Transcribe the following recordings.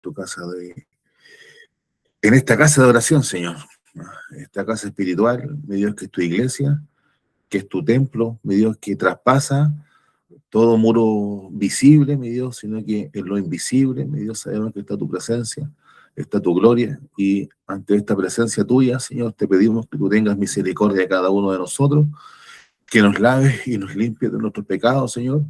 tu casa en esta casa de oración, Señor. Esta casa espiritual, mi Dios, que es tu iglesia, que es tu templo, mi Dios, que traspasa todo muro visible, mi Dios, sino que en lo invisible, mi Dios, sabemos que está tu presencia, está tu gloria, y ante esta presencia tuya, Señor, te pedimos que tú tengas misericordia de cada uno de nosotros, que nos laves y nos limpies de nuestros pecados, Señor,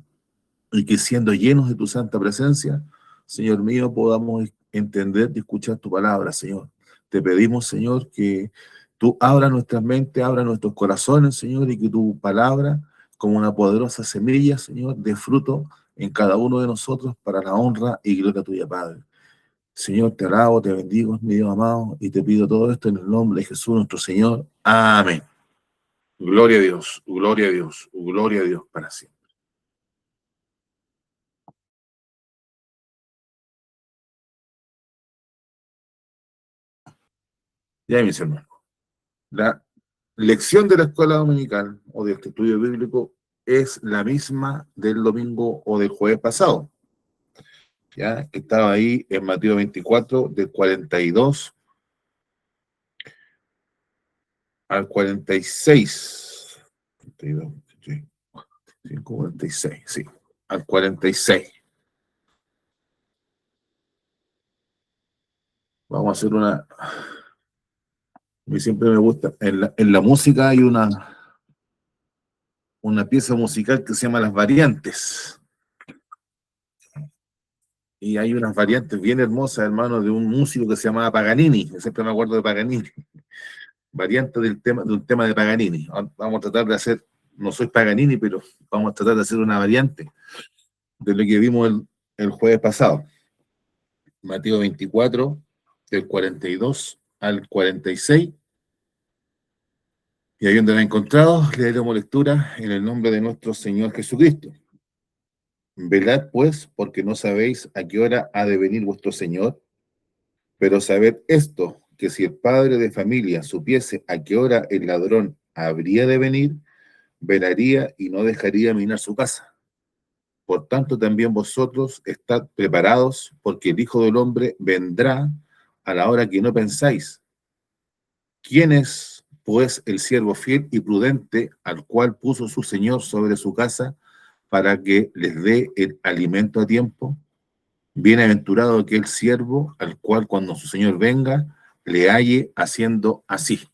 y que siendo llenos de tu santa presencia, Señor mío, podamos entender y escuchar tu palabra, Señor. Te pedimos, Señor, que tú abras nuestras mentes, abras nuestros corazones, Señor, y que tu palabra, como una poderosa semilla, Señor, dé fruto en cada uno de nosotros para la honra y gloria tuya, Padre. Señor, te alabo, te bendigo, mi Dios amado, y te pido todo esto en el nombre de Jesús, nuestro Señor. Amén. Gloria a Dios, gloria a Dios, gloria a Dios para siempre. Ya, mis hermanos. La lección de la escuela dominical o de este estudio bíblico es la misma del domingo o del jueves pasado. Ya que estaba ahí en Mateo 24, del 42 al 46. 42, sí, 46, sí, al 46. Vamos a hacer una. A mí siempre me gusta. En la música hay una pieza musical que se llama Las Variantes. Y hay unas variantes bien hermosas, hermano, de un músico que se llamaba Paganini. Yo siempre me acuerdo de Paganini. Variante de un tema de Paganini. Vamos a tratar de hacer, no soy Paganini, pero vamos a tratar de hacer una variante de lo que vimos el jueves pasado. Mateo 24, del 42 al 46. Y ahí donde me he encontrado, le damos lectura en el nombre de nuestro Señor Jesucristo. Velad pues, porque no sabéis a qué hora ha de venir vuestro Señor, pero sabed esto, que si el padre de familia supiese a qué hora el ladrón habría de venir, velaría y no dejaría minar su casa. Por tanto, también vosotros estad preparados, porque el Hijo del Hombre vendrá a la hora que no pensáis. ¿Quién es, pues, el siervo fiel y prudente al cual puso su Señor sobre su casa para que les dé el alimento a tiempo? Bienaventurado aquel siervo al cual cuando su Señor venga le halle haciendo así.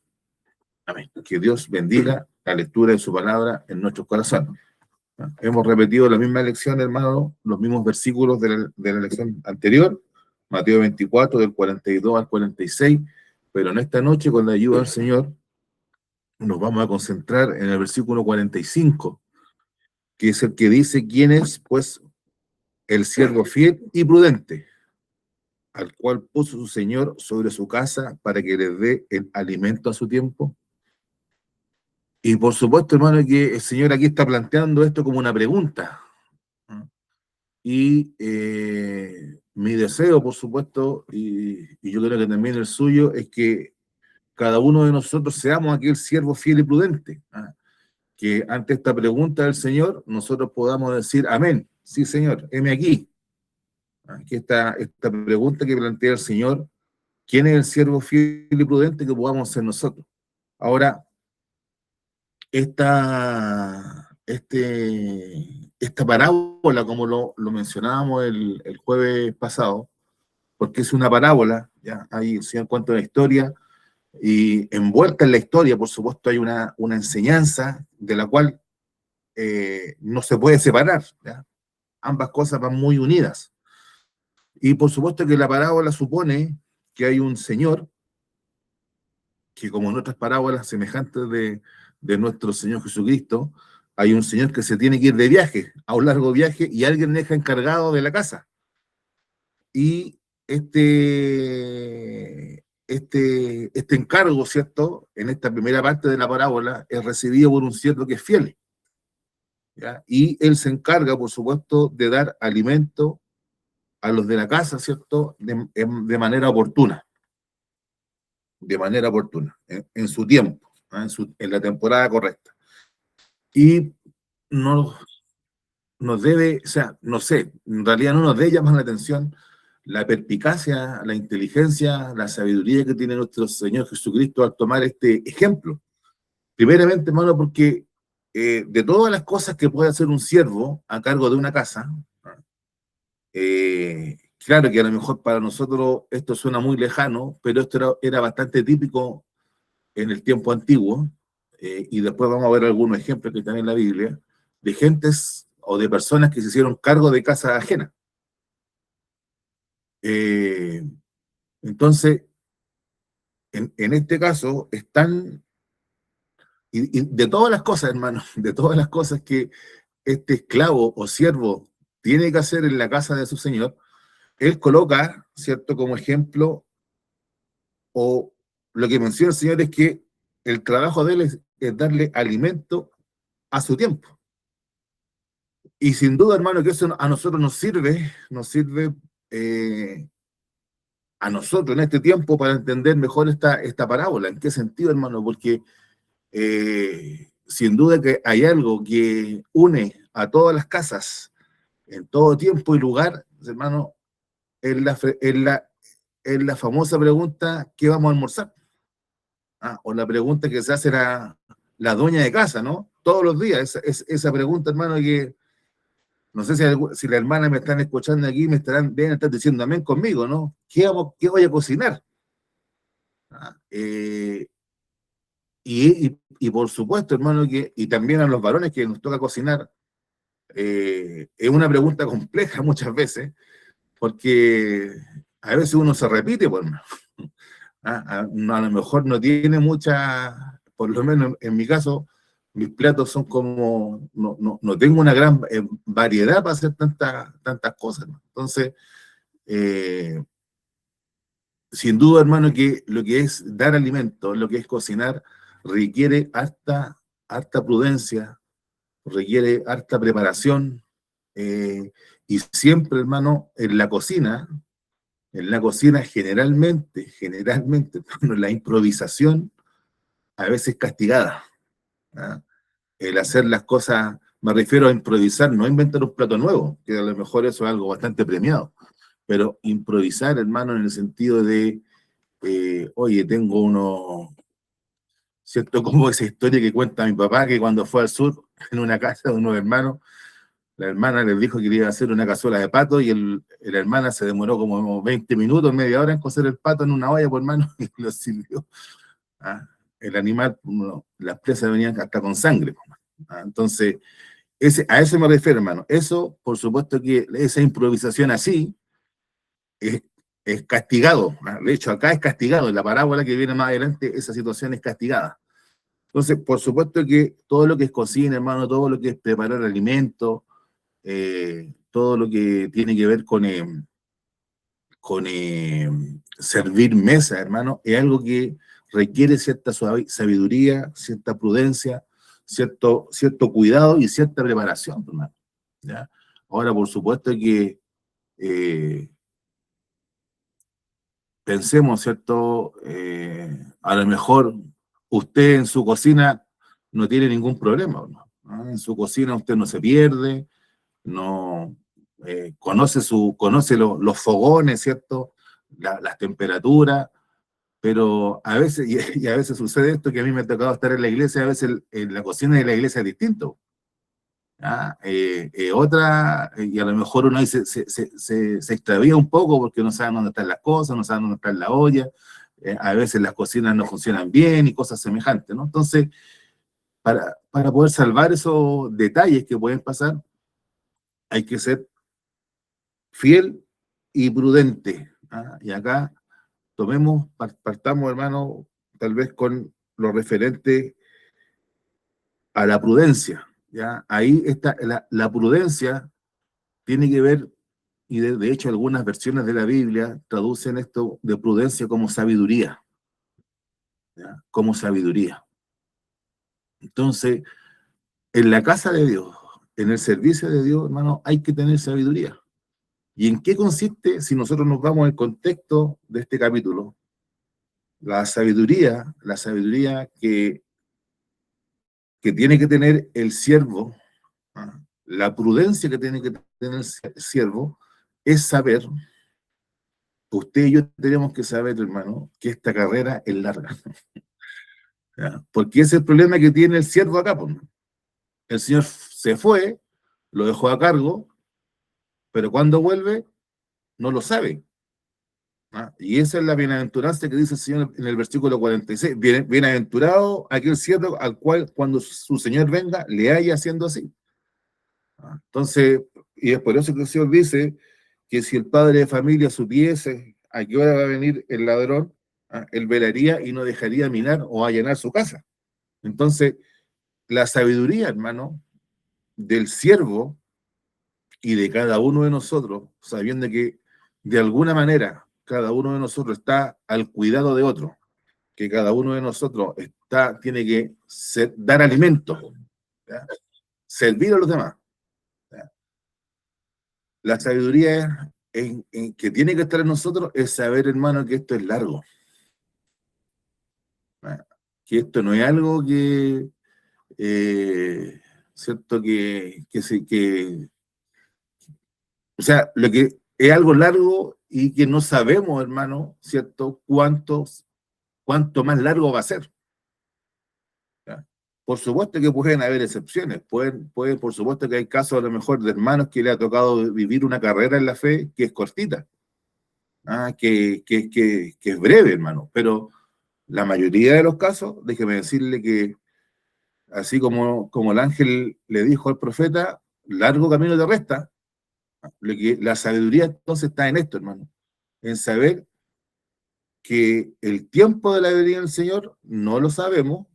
Amén. Que Dios bendiga la lectura de su palabra en nuestros corazones. Hemos repetido la misma lección, hermano, los mismos versículos de la lección anterior, Mateo 24, del 42 al 46, pero en esta noche, con la ayuda del Señor, nos vamos a concentrar en el versículo 45, que es el que dice: ¿quién es, pues, el siervo fiel y prudente, al cual puso su Señor sobre su casa para que les dé el alimento a su tiempo? Y por supuesto, hermano, que el Señor aquí está planteando esto como una pregunta. Y mi deseo, por supuesto, y yo creo que también el suyo, es que cada uno de nosotros seamos aquel siervo fiel y prudente. Que ante esta pregunta del Señor, nosotros podamos decir: amén, sí, Señor, heme aquí. Que esta pregunta que plantea el Señor: ¿quién es el siervo fiel y prudente? Que podamos ser nosotros. Ahora, esta parábola, como lo mencionábamos el jueves pasado, porque es una parábola, ya ahí el Señor cuenta una historia, y envuelta en la historia, por supuesto, hay una enseñanza de la cual no se puede separar, ¿ya? Ambas cosas van muy unidas. Y por supuesto que la parábola supone que hay un Señor que, como en otras parábolas semejantes de nuestro Señor Jesucristo, hay un Señor que se tiene que ir de viaje, a un largo viaje, y alguien deja encargado de la casa. Y este encargo, ¿cierto?, en esta primera parte de la parábola, es recibido por un siervo que es fiel, ¿ya? Y él se encarga, por supuesto, de dar alimento a los de la casa, ¿cierto?, de manera oportuna, en su tiempo, ¿no?, en la temporada correcta. Y no nos debe, o sea, no sé, en realidad no nos debe llamar la atención la perspicacia, la inteligencia, la sabiduría que tiene nuestro Señor Jesucristo al tomar este ejemplo. Primeramente, hermano, porque de todas las cosas que puede hacer un siervo a cargo de una casa, claro que a lo mejor para nosotros esto suena muy lejano, pero esto era bastante típico en el tiempo antiguo, y después vamos a ver algunos ejemplos que están en la Biblia, de gentes o de personas que se hicieron cargo de casas ajenas. Eh, entonces, en este caso, están, y de todas las cosas, hermano, de todas las cosas que este esclavo o siervo tiene que hacer en la casa de su señor, él coloca, ¿cierto?, como ejemplo, o lo que menciona el Señor es que el trabajo de él es darle alimento a su tiempo. Y sin duda, hermano, que eso a nosotros nos sirve a nosotros en este tiempo para entender mejor esta parábola. ¿En qué sentido, hermano? Porque sin duda que hay algo que une a todas las casas en todo tiempo y lugar, hermano, es la famosa pregunta: ¿qué vamos a almorzar? O la pregunta que se hace la dueña de casa, ¿no? Todos los días, esa pregunta, hermano, que no sé si las hermanas me están escuchando aquí, deben estar diciendo amén conmigo, ¿no? ¿Qué voy a cocinar? Ah, eh, y por supuesto, hermano, y también a los varones que nos toca cocinar, es una pregunta compleja muchas veces, porque a veces uno se repite, pues, hermano. A lo mejor no tiene mucha, por lo menos en mi caso, mis platos son como, no tengo una gran variedad para hacer tantas cosas, ¿no? Entonces, eh, sin duda, hermano, que lo que es dar alimento, lo que es cocinar, requiere harta prudencia, requiere harta preparación, eh, y siempre, hermano, en la cocina generalmente, hermano, la improvisación a veces castigada. ¿Ah? El hacer las cosas, me refiero a improvisar, no a inventar un plato nuevo, que a lo mejor eso es algo bastante premiado, pero improvisar, hermano, en el sentido de, oye, tengo ¿cierto? Como esa historia que cuenta mi papá, que cuando fue al sur, en una casa de unos hermanos, la hermana les dijo que iba a hacer una cazuela de pato y la hermana se demoró como 20 minutos, media hora en cocer el pato en una olla, por hermano, y lo sirvió. ¿Ah? El animal, las presas venían hasta con sangre. Entonces, a eso me refiero, hermano. Eso, por supuesto que esa improvisación así es, es castigado. De hecho, acá es castigado. En la parábola que viene más adelante, esa situación es castigada. Entonces, por supuesto que todo lo que es cocina, hermano, todo lo que es preparar alimentos, todo lo que tiene que ver con servir mesa, hermano, es algo que requiere cierta sabiduría, cierta prudencia, cierto cuidado y cierta preparación, hermano. ¿Ya? Ahora, por supuesto que eh, pensemos, ¿cierto? A lo mejor usted en su cocina no tiene ningún problema, ¿no? En su cocina usted no se pierde, no conoce los fogones, ¿cierto? Las temperaturas, pero a veces, y a veces sucede esto, que a mí me ha tocado estar en la iglesia, a veces en la cocina de la iglesia es distinto. Y a lo mejor uno ahí se extravía un poco porque no sabe dónde están las cosas, no sabe dónde está la olla, a veces las cocinas no funcionan bien y cosas semejantes, ¿no? Entonces, para poder salvar esos detalles que pueden pasar, hay que ser fiel y prudente. Y acá partamos, hermano, tal vez con lo referente a la prudencia. ¿Ya? Ahí está la prudencia, tiene que ver, y de hecho algunas versiones de la Biblia traducen esto de prudencia como sabiduría. ¿Ya? Como sabiduría. Entonces, en la casa de Dios, en el servicio de Dios, hermano, hay que tener sabiduría. ¿Y en qué consiste, si nosotros nos vamos al contexto de este capítulo? La sabiduría que tiene que tener el siervo, la prudencia que tiene que tener el siervo, es saber usted y yo tenemos que saber, hermano, que esta carrera es larga. ¿Ya? Porque ese es el problema que tiene el siervo acá. Pues. El Señor se fue, lo dejó a cargo, pero cuando vuelve, no lo sabe. ¿Ah? Y esa es la bienaventuranza que dice el Señor en el versículo 46. Bienaventurado aquel siervo al cual cuando su Señor venga, le haya haciendo así. ¿Ah? Entonces, y es por eso que el Señor dice que si el padre de familia supiese a qué hora va a venir el ladrón, él velaría y no dejaría minar o allanar su casa. Entonces, la sabiduría, hermano, del siervo y de cada uno de nosotros, sabiendo que de alguna manera cada uno de nosotros está al cuidado de otro, que cada uno de nosotros tiene que dar alimento, ¿ya? Servir a los demás. ¿Ya? La sabiduría que tiene que estar en nosotros es saber, hermano, que esto es largo. ¿Ya? Que esto no es algo que, ¿cierto? O sea, lo que es algo largo y que no sabemos, hermano, ¿cierto? Cuánto más largo va a ser. ¿Ya? Por supuesto que pueden haber excepciones, por supuesto que hay casos a lo mejor de hermanos que le ha tocado vivir una carrera en la fe que es cortita, que es breve, hermano, pero la mayoría de los casos, déjeme decirle que así como el ángel le dijo al profeta, largo camino te resta, la sabiduría entonces está en esto, hermano, en saber que el tiempo de la venida del Señor no lo sabemos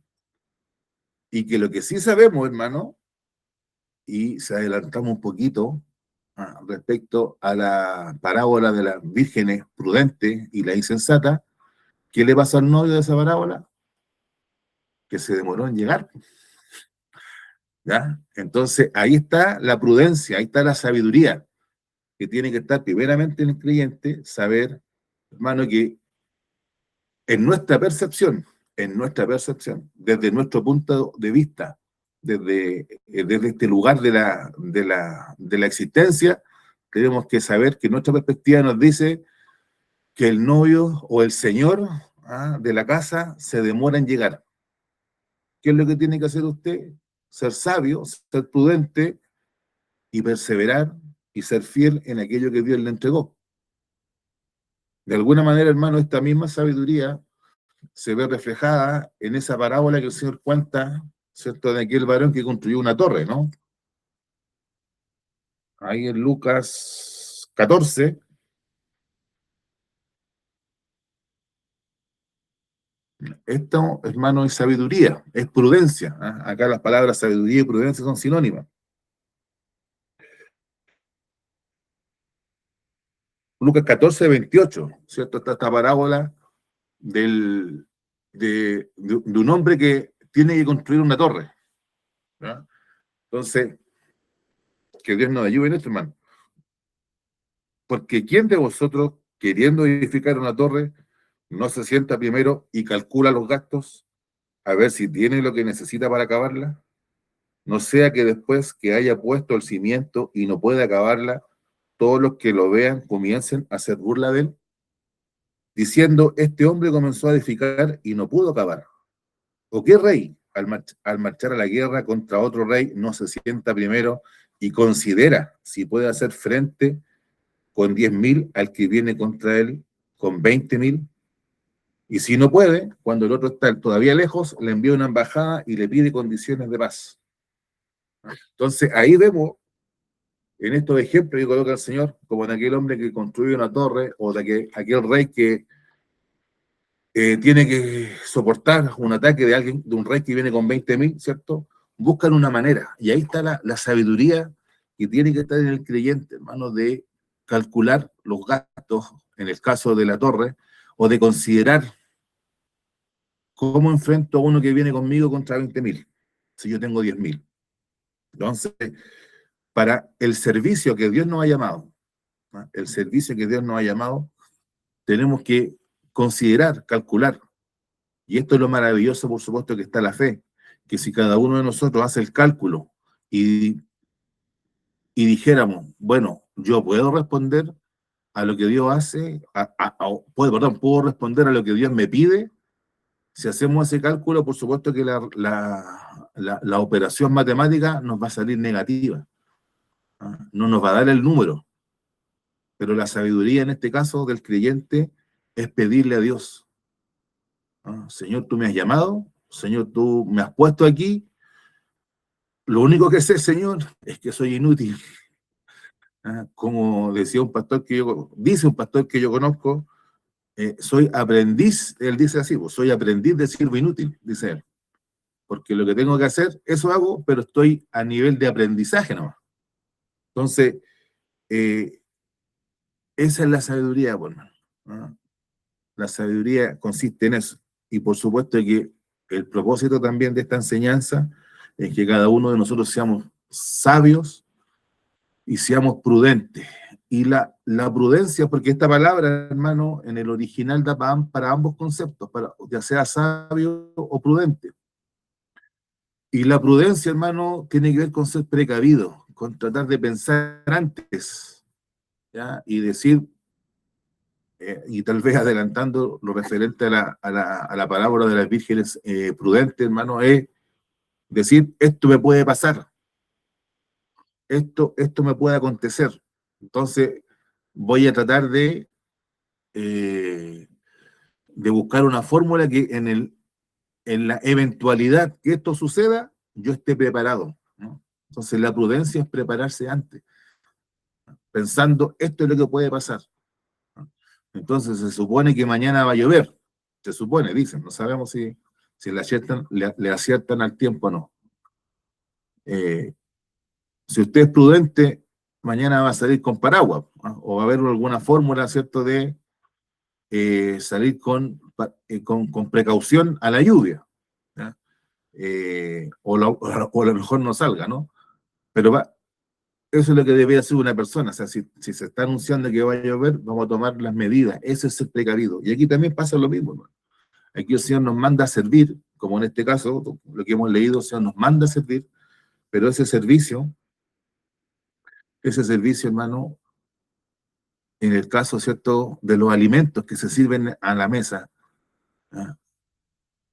y que lo que sí sabemos, hermano, y se adelantamos un poquito respecto a la parábola de las vírgenes prudentes y la insensata, ¿qué le pasó al novio de esa parábola? Que se demoró en llegar. ¿Ya? Entonces, ahí está la prudencia, ahí está la sabiduría, que tiene que estar primeramente en el creyente, saber, hermano, que en nuestra percepción, desde nuestro punto de vista, desde este lugar de la existencia, tenemos que saber que nuestra perspectiva nos dice que el novio o el señor de la casa se demora en llegar. ¿Qué es lo que tiene que hacer usted? Ser sabio, ser prudente y perseverar y ser fiel en aquello que Dios le entregó. De alguna manera, hermano, esta misma sabiduría se ve reflejada en esa parábola que el Señor cuenta, ¿cierto?, de aquel varón que construyó una torre, ¿no? Ahí en Lucas 14, esto, hermano, es sabiduría, es prudencia. Acá las palabras sabiduría y prudencia son sinónimas. Lucas 14, 28, ¿cierto? Está esta parábola de un hombre que tiene que construir una torre. ¿Ya? Entonces, que Dios nos ayude en esto, hermano. Porque ¿quién de vosotros, queriendo edificar una torre, no se sienta primero y calcula los gastos a ver si tiene lo que necesita para acabarla? No sea que después que haya puesto el cimiento y no pueda acabarla, todos los que lo vean comiencen a hacer burla de él, diciendo, este hombre comenzó a edificar y no pudo acabar. ¿O qué rey, al marchar a la guerra contra otro rey, no se sienta primero y considera si puede hacer frente con 10.000 al que viene contra él con 20.000? Y si no puede, cuando el otro está todavía lejos, le envía una embajada y le pide condiciones de paz. Entonces, ahí vemos, en estos ejemplos que coloca el Señor, como en aquel hombre que construye una torre, o de aquel rey que tiene que soportar un ataque de un rey que viene con 20.000, ¿cierto? Buscan una manera. Y ahí está la sabiduría que tiene que estar en el creyente, hermano, de calcular los gastos, en el caso de la torre, o de considerar cómo enfrento a uno que viene conmigo contra 20.000, si yo tengo 10.000. Entonces, para el servicio que Dios nos ha llamado, ¿no? El servicio que Dios nos ha llamado, tenemos que considerar, calcular. Y esto es lo maravilloso, por supuesto, que está la fe, que si cada uno de nosotros hace el cálculo y dijéramos, bueno, yo puedo responder a lo que Dios hace, puedo responder a lo que Dios me pide. Si hacemos ese cálculo, por supuesto que la operación matemática nos va a salir negativa, ¿ah? No nos va a dar el número, pero la sabiduría en este caso del creyente es pedirle a Dios, ¿ah? Señor, tú me has llamado, Señor, tú me has puesto aquí, lo único que sé, Señor, es que soy inútil. ¿Ah? Como decía un pastor dice un pastor que yo conozco, soy aprendiz, él dice así, pues, soy aprendiz de siervo inútil, dice él, porque lo que tengo que hacer, eso hago, pero estoy a nivel de aprendizaje nomás. Entonces, eh, esa es la sabiduría, pues, hermano, ¿no? La sabiduría consiste en eso. Y por supuesto que el propósito también de esta enseñanza es que cada uno de nosotros seamos sabios y seamos prudentes. Y la prudencia, porque esta palabra, hermano, en el original da para ambos conceptos, para, ya sea sabio o prudente. Y la prudencia, hermano, tiene que ver con ser precavido, con tratar de pensar antes, ¿ya? Y decir, y tal vez adelantando lo referente a la parábola de las vírgenes prudentes, hermano, es decir, esto me puede pasar, esto me puede acontecer. Entonces, voy a tratar eh, de buscar una fórmula que en la eventualidad que esto suceda, yo esté preparado, ¿no? Entonces, la prudencia es prepararse antes, pensando, esto es lo que puede pasar, ¿no? Entonces, se supone que mañana va a llover, se supone, dicen, no sabemos si le aciertan al tiempo o no. Eh, si usted es prudente, mañana va a salir con paraguas, ¿no? O va a haber alguna fórmula, ¿cierto?, de salir con precaución a la lluvia, ¿ya? O a lo mejor no salga, ¿no? Pero eso es lo que debe hacer una persona. O sea, si se está anunciando que va a llover, vamos a tomar las medidas. Eso es ser precavido. Y aquí también pasa lo mismo, ¿no? Aquí el Señor nos manda a servir, como en este caso, lo que hemos leído, el Señor nos manda a servir, pero ese servicio, hermano, en el caso, ¿cierto?, de los alimentos que se sirven a la mesa, ¿ah?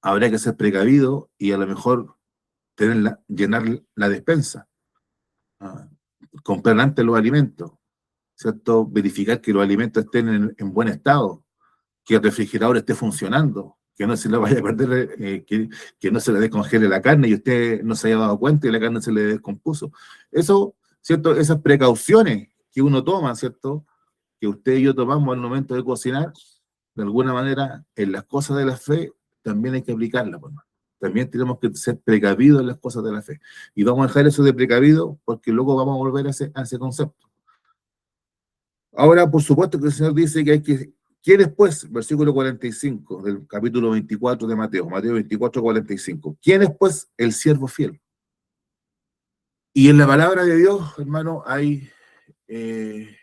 Habrá que ser precavido y a lo mejor llenar la despensa, ¿ah? Comprar antes los alimentos, ¿cierto? Verificar que los alimentos estén en buen estado, que el refrigerador esté funcionando, que no se le vaya a perder, que no se le descongele la carne y usted no se haya dado cuenta y la carne se le descompuso. Eso, ¿cierto? Esas precauciones que uno toma, ¿cierto? Que usted y yo tomamos al momento de cocinar, de alguna manera, en las cosas de la fe, también hay que aplicarlas, pues, ¿no? También tenemos que ser precavidos en las cosas de la fe. Y vamos a dejar eso de precavido porque luego vamos a volver a ese concepto. Ahora, por supuesto que el Señor dice que hay que... ¿Quién es pues? Versículo 45 del capítulo 24 de Mateo, Mateo 24, 45. ¿Quién es pues el siervo fiel? Y en la palabra de Dios, hermano, hay eh,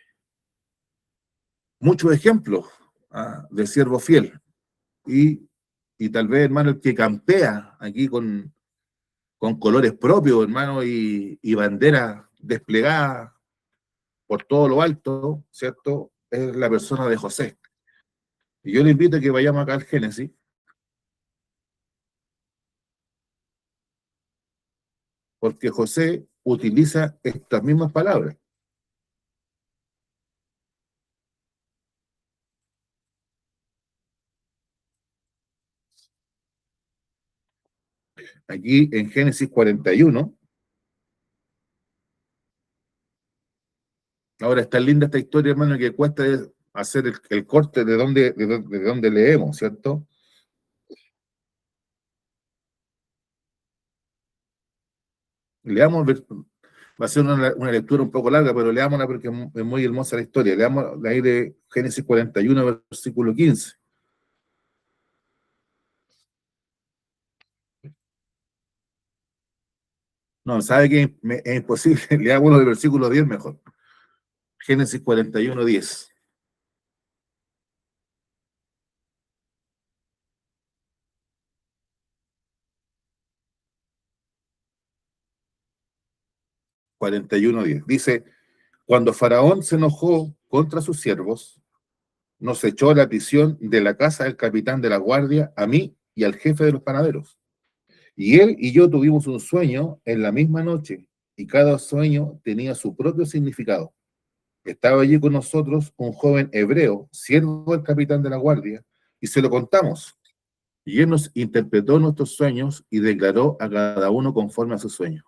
muchos ejemplos, de siervo fiel. Y, y tal vez, hermano, el que campea aquí con colores propios, hermano, y banderas desplegadas por todo lo alto, ¿cierto? Es la persona de José. Y yo le invito a que vayamos acá al Génesis, porque José utiliza estas mismas palabras. Aquí en Génesis 41, ahora está linda esta historia, hermano, que cuesta hacer el corte de donde leemos, ¿cierto? Leamos, va a ser una lectura un poco larga, pero leámosla porque es muy hermosa la historia. Leamos ahí de Génesis 41, versículo 15. No, sabe que es imposible. Leámoslo del versículo 10 mejor. Génesis 41, 10. 41, 10. Dice: Cuando Faraón se enojó contra sus siervos, nos echó a la prisión de la casa del capitán de la guardia, a mí y al jefe de los panaderos. Y él y yo tuvimos un sueño en la misma noche, y cada sueño tenía su propio significado. Estaba allí con nosotros un joven hebreo, siervo del capitán de la guardia, y se lo contamos. Y él nos interpretó nuestros sueños y declaró a cada uno conforme a su sueño.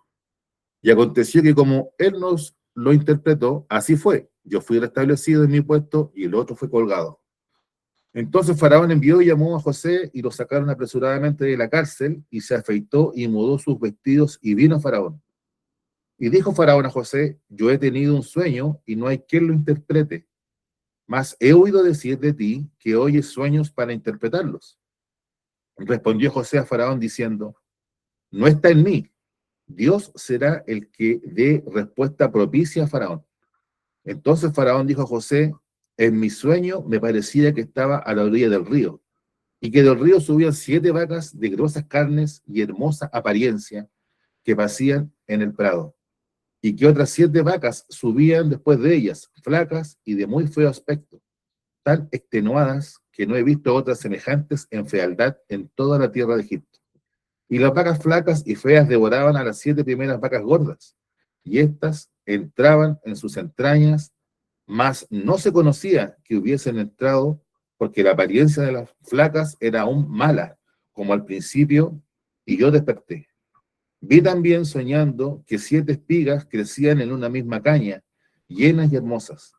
Y aconteció que como él nos lo interpretó, así fue. Yo fui restablecido en mi puesto y el otro fue colgado. Entonces Faraón envió y llamó a José y lo sacaron apresuradamente de la cárcel y se afeitó y mudó sus vestidos y vino a Faraón. Y dijo Faraón a José, yo he tenido un sueño y no hay quien lo interprete, mas he oído decir de ti que oyes sueños para interpretarlos. Respondió José a Faraón diciendo, no está en mí, Dios será el que dé respuesta propicia a Faraón. Entonces Faraón dijo a José, en mi sueño me parecía que estaba a la orilla del río, y que del río subían 7 vacas de gruesas carnes y hermosa apariencia que pasían en el prado, y que otras 7 vacas subían después de ellas, flacas y de muy feo aspecto, tan extenuadas que no he visto otras semejantes en fealdad en toda la tierra de Egipto. Y las vacas flacas y feas devoraban a las 7 primeras vacas gordas, y éstas entraban en sus entrañas, mas no se conocía que hubiesen entrado, porque la apariencia de las flacas era aún mala, como al principio, y yo desperté. Vi también soñando que 7 espigas crecían en una misma caña, llenas y hermosas,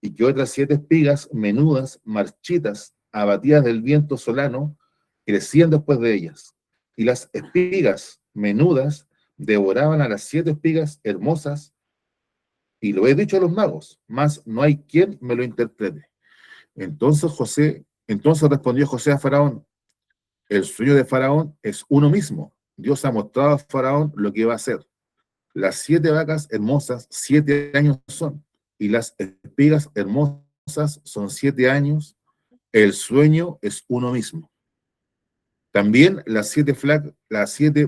y que otras 7 espigas menudas, marchitas, abatidas del viento solano, crecían después de ellas. Y las espigas menudas devoraban a las 7 espigas hermosas, y lo he dicho a los magos, mas no hay quien me lo interprete. Entonces respondió José a Faraón, el sueño de Faraón es uno mismo. Dios ha mostrado a Faraón lo que va a hacer. Las 7 vacas hermosas, 7 años son, y las espigas hermosas son 7 años. El sueño es uno mismo. También las 7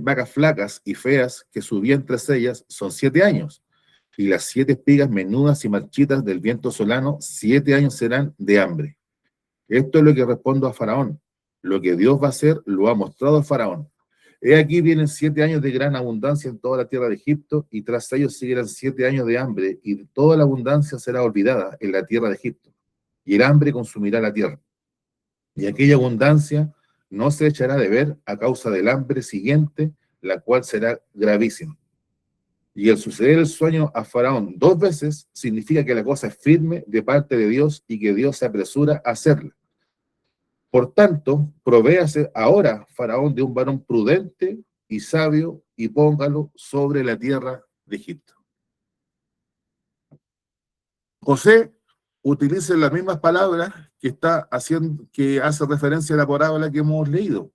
vacas flacas y feas que subían tras ellas son 7 años. Y las 7 espigas menudas y marchitas del viento solano, 7 años serán de hambre. Esto es lo que respondo a Faraón. Lo que Dios va a hacer lo ha mostrado a Faraón. He aquí vienen 7 años de gran abundancia en toda la tierra de Egipto, y tras ellos seguirán 7 años de hambre, y toda la abundancia será olvidada en la tierra de Egipto, y el hambre consumirá la tierra. Y aquella abundancia no se echará de ver a causa del hambre siguiente, la cual será gravísima. Y el suceder el sueño a Faraón 2 veces significa que la cosa es firme de parte de Dios y que Dios se apresura a hacerla. Por tanto, provéase ahora Faraón de un varón prudente y sabio y póngalo sobre la tierra de Egipto. José utiliza las mismas palabras que hace referencia a la parábola que hemos leído.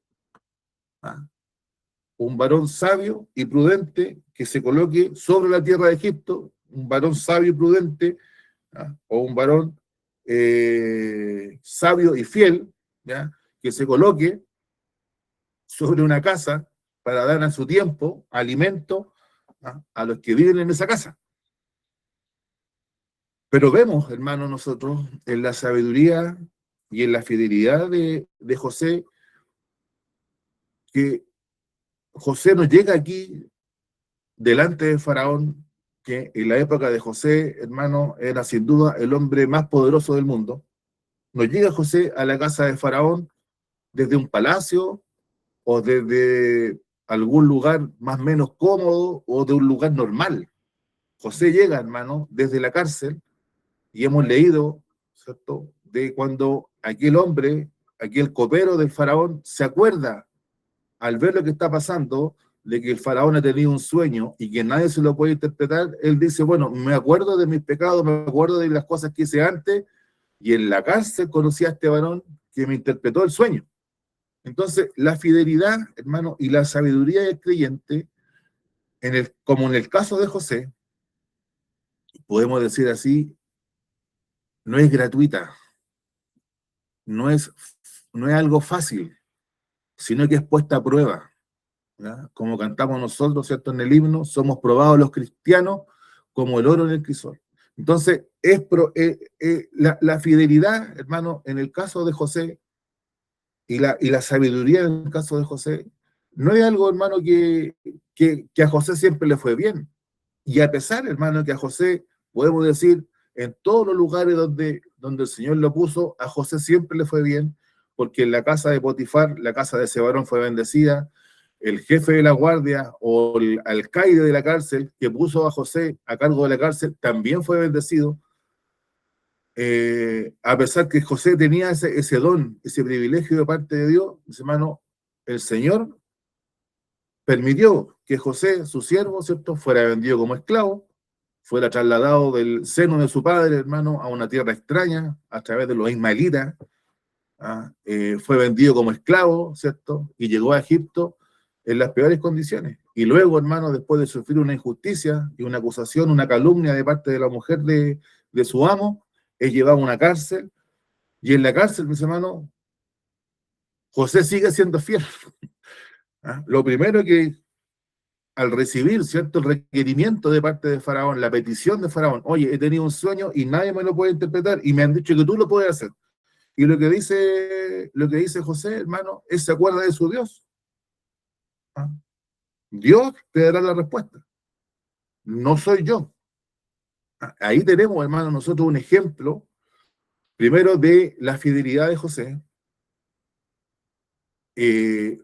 ¿Ah? Un varón sabio y prudente que se coloque sobre la tierra de Egipto, un varón sabio y prudente, ¿ah? O un varón sabio y fiel, ¿ya? Que se coloque sobre una casa para dar a su tiempo alimento, ¿ah? A los que viven en esa casa. Pero vemos, hermanos, nosotros en la sabiduría y en la fidelidad de José, que José nos llega aquí delante de Faraón, que en la época de José, hermano, era sin duda el hombre más poderoso del mundo. Nos llega José a la casa de Faraón desde un palacio o desde algún lugar más o menos cómodo o de un lugar normal. José llega, hermano, desde la cárcel, y hemos leído, ¿cierto?, de cuando aquel copero del faraón, se acuerda al ver lo que está pasando, de que el faraón ha tenido un sueño y que nadie se lo puede interpretar. Él dice, bueno, me acuerdo de mis pecados, me acuerdo de las cosas que hice antes, y en la cárcel conocí a este varón que me interpretó el sueño. Entonces, la fidelidad, hermano, y la sabiduría del creyente, como en el caso de José, podemos decir así, no es gratuita, no es, no es algo fácil, sino que es puesta a prueba, ¿ya? Como cantamos nosotros, ¿cierto?, en el himno, somos probados los cristianos como el oro en el crisol. Entonces, la fidelidad, hermano, en el caso de José, y la sabiduría en el caso de José, no es algo, hermano, que a José siempre le fue bien. Y a pesar, hermano, que a José, podemos decir, en todos los lugares donde el Señor lo puso, a José siempre le fue bien, porque en la casa de Potifar, la casa de ese varón fue bendecida, el jefe de la guardia o el alcaide de la cárcel que puso a José a cargo de la cárcel también fue bendecido. A pesar que José tenía ese don, ese privilegio de parte de Dios, mis hermanos, el Señor permitió que José, su siervo, ¿cierto?, fuera vendido como esclavo, fuera trasladado del seno de su padre, hermano, a una tierra extraña a través de los ismaelitas, fue vendido como esclavo, ¿cierto?, y llegó a Egipto en las peores condiciones. Y luego, hermano, después de sufrir una injusticia y una acusación, una calumnia de parte de la mujer de su amo, es llevado a una cárcel, y en la cárcel, mis hermanos, José sigue siendo fiel. Lo primero que al recibir, ¿cierto?, el requerimiento de parte de Faraón, la petición de Faraón, oye, he tenido un sueño y nadie me lo puede interpretar y me han dicho que tú lo puedes hacer. Y lo que dice José, hermano, es se acuerda de su Dios. ¿Ah? Dios te dará la respuesta. No soy yo. Ahí tenemos, hermano, nosotros un ejemplo, primero, de la fidelidad de José.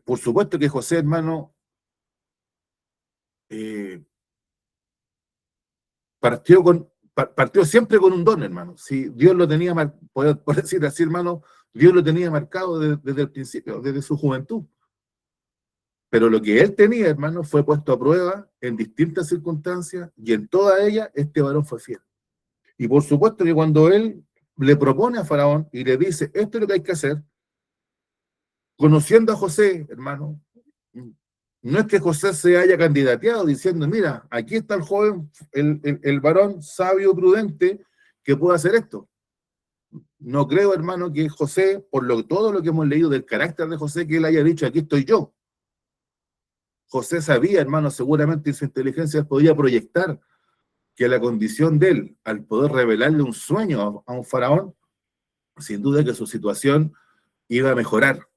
Por supuesto que José, hermano, eh, partió siempre con un don, hermano. Si Dios lo tenía, por decir así, hermano, Dios lo tenía marcado desde el principio, desde su juventud. Pero lo que él tenía, hermano, fue puesto a prueba en distintas circunstancias y en todas ellas este varón fue fiel. Y por supuesto que cuando él le propone a Faraón y le dice, esto es lo que hay que hacer, conociendo a José, hermano, no es que José se haya candidateado diciendo, mira, aquí está el joven, el varón sabio, prudente, que puede hacer esto. No creo, hermano, que José, todo lo que hemos leído del carácter de José, que él haya dicho, aquí estoy yo. José sabía, hermano, seguramente en su inteligencia podía proyectar que la condición de él, al poder revelarle un sueño a un faraón, sin duda que su situación iba a mejorar.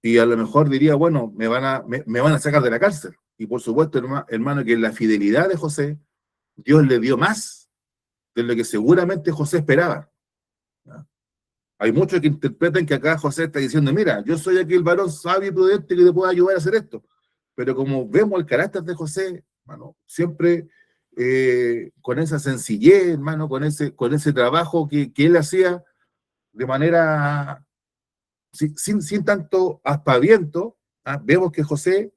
Y a lo mejor diría, bueno, me van a sacar de la cárcel. Y por supuesto, hermano, que la fidelidad de José, Dios le dio más de lo que seguramente José esperaba. Hay muchos que interpretan que acá José está diciendo, mira, yo soy aquí el varón sabio y prudente que te puede ayudar a hacer esto. Pero como vemos el carácter de José, hermano, siempre con esa sencillez, hermano, con ese trabajo que él hacía de manera sin tanto aspaviento, vemos que José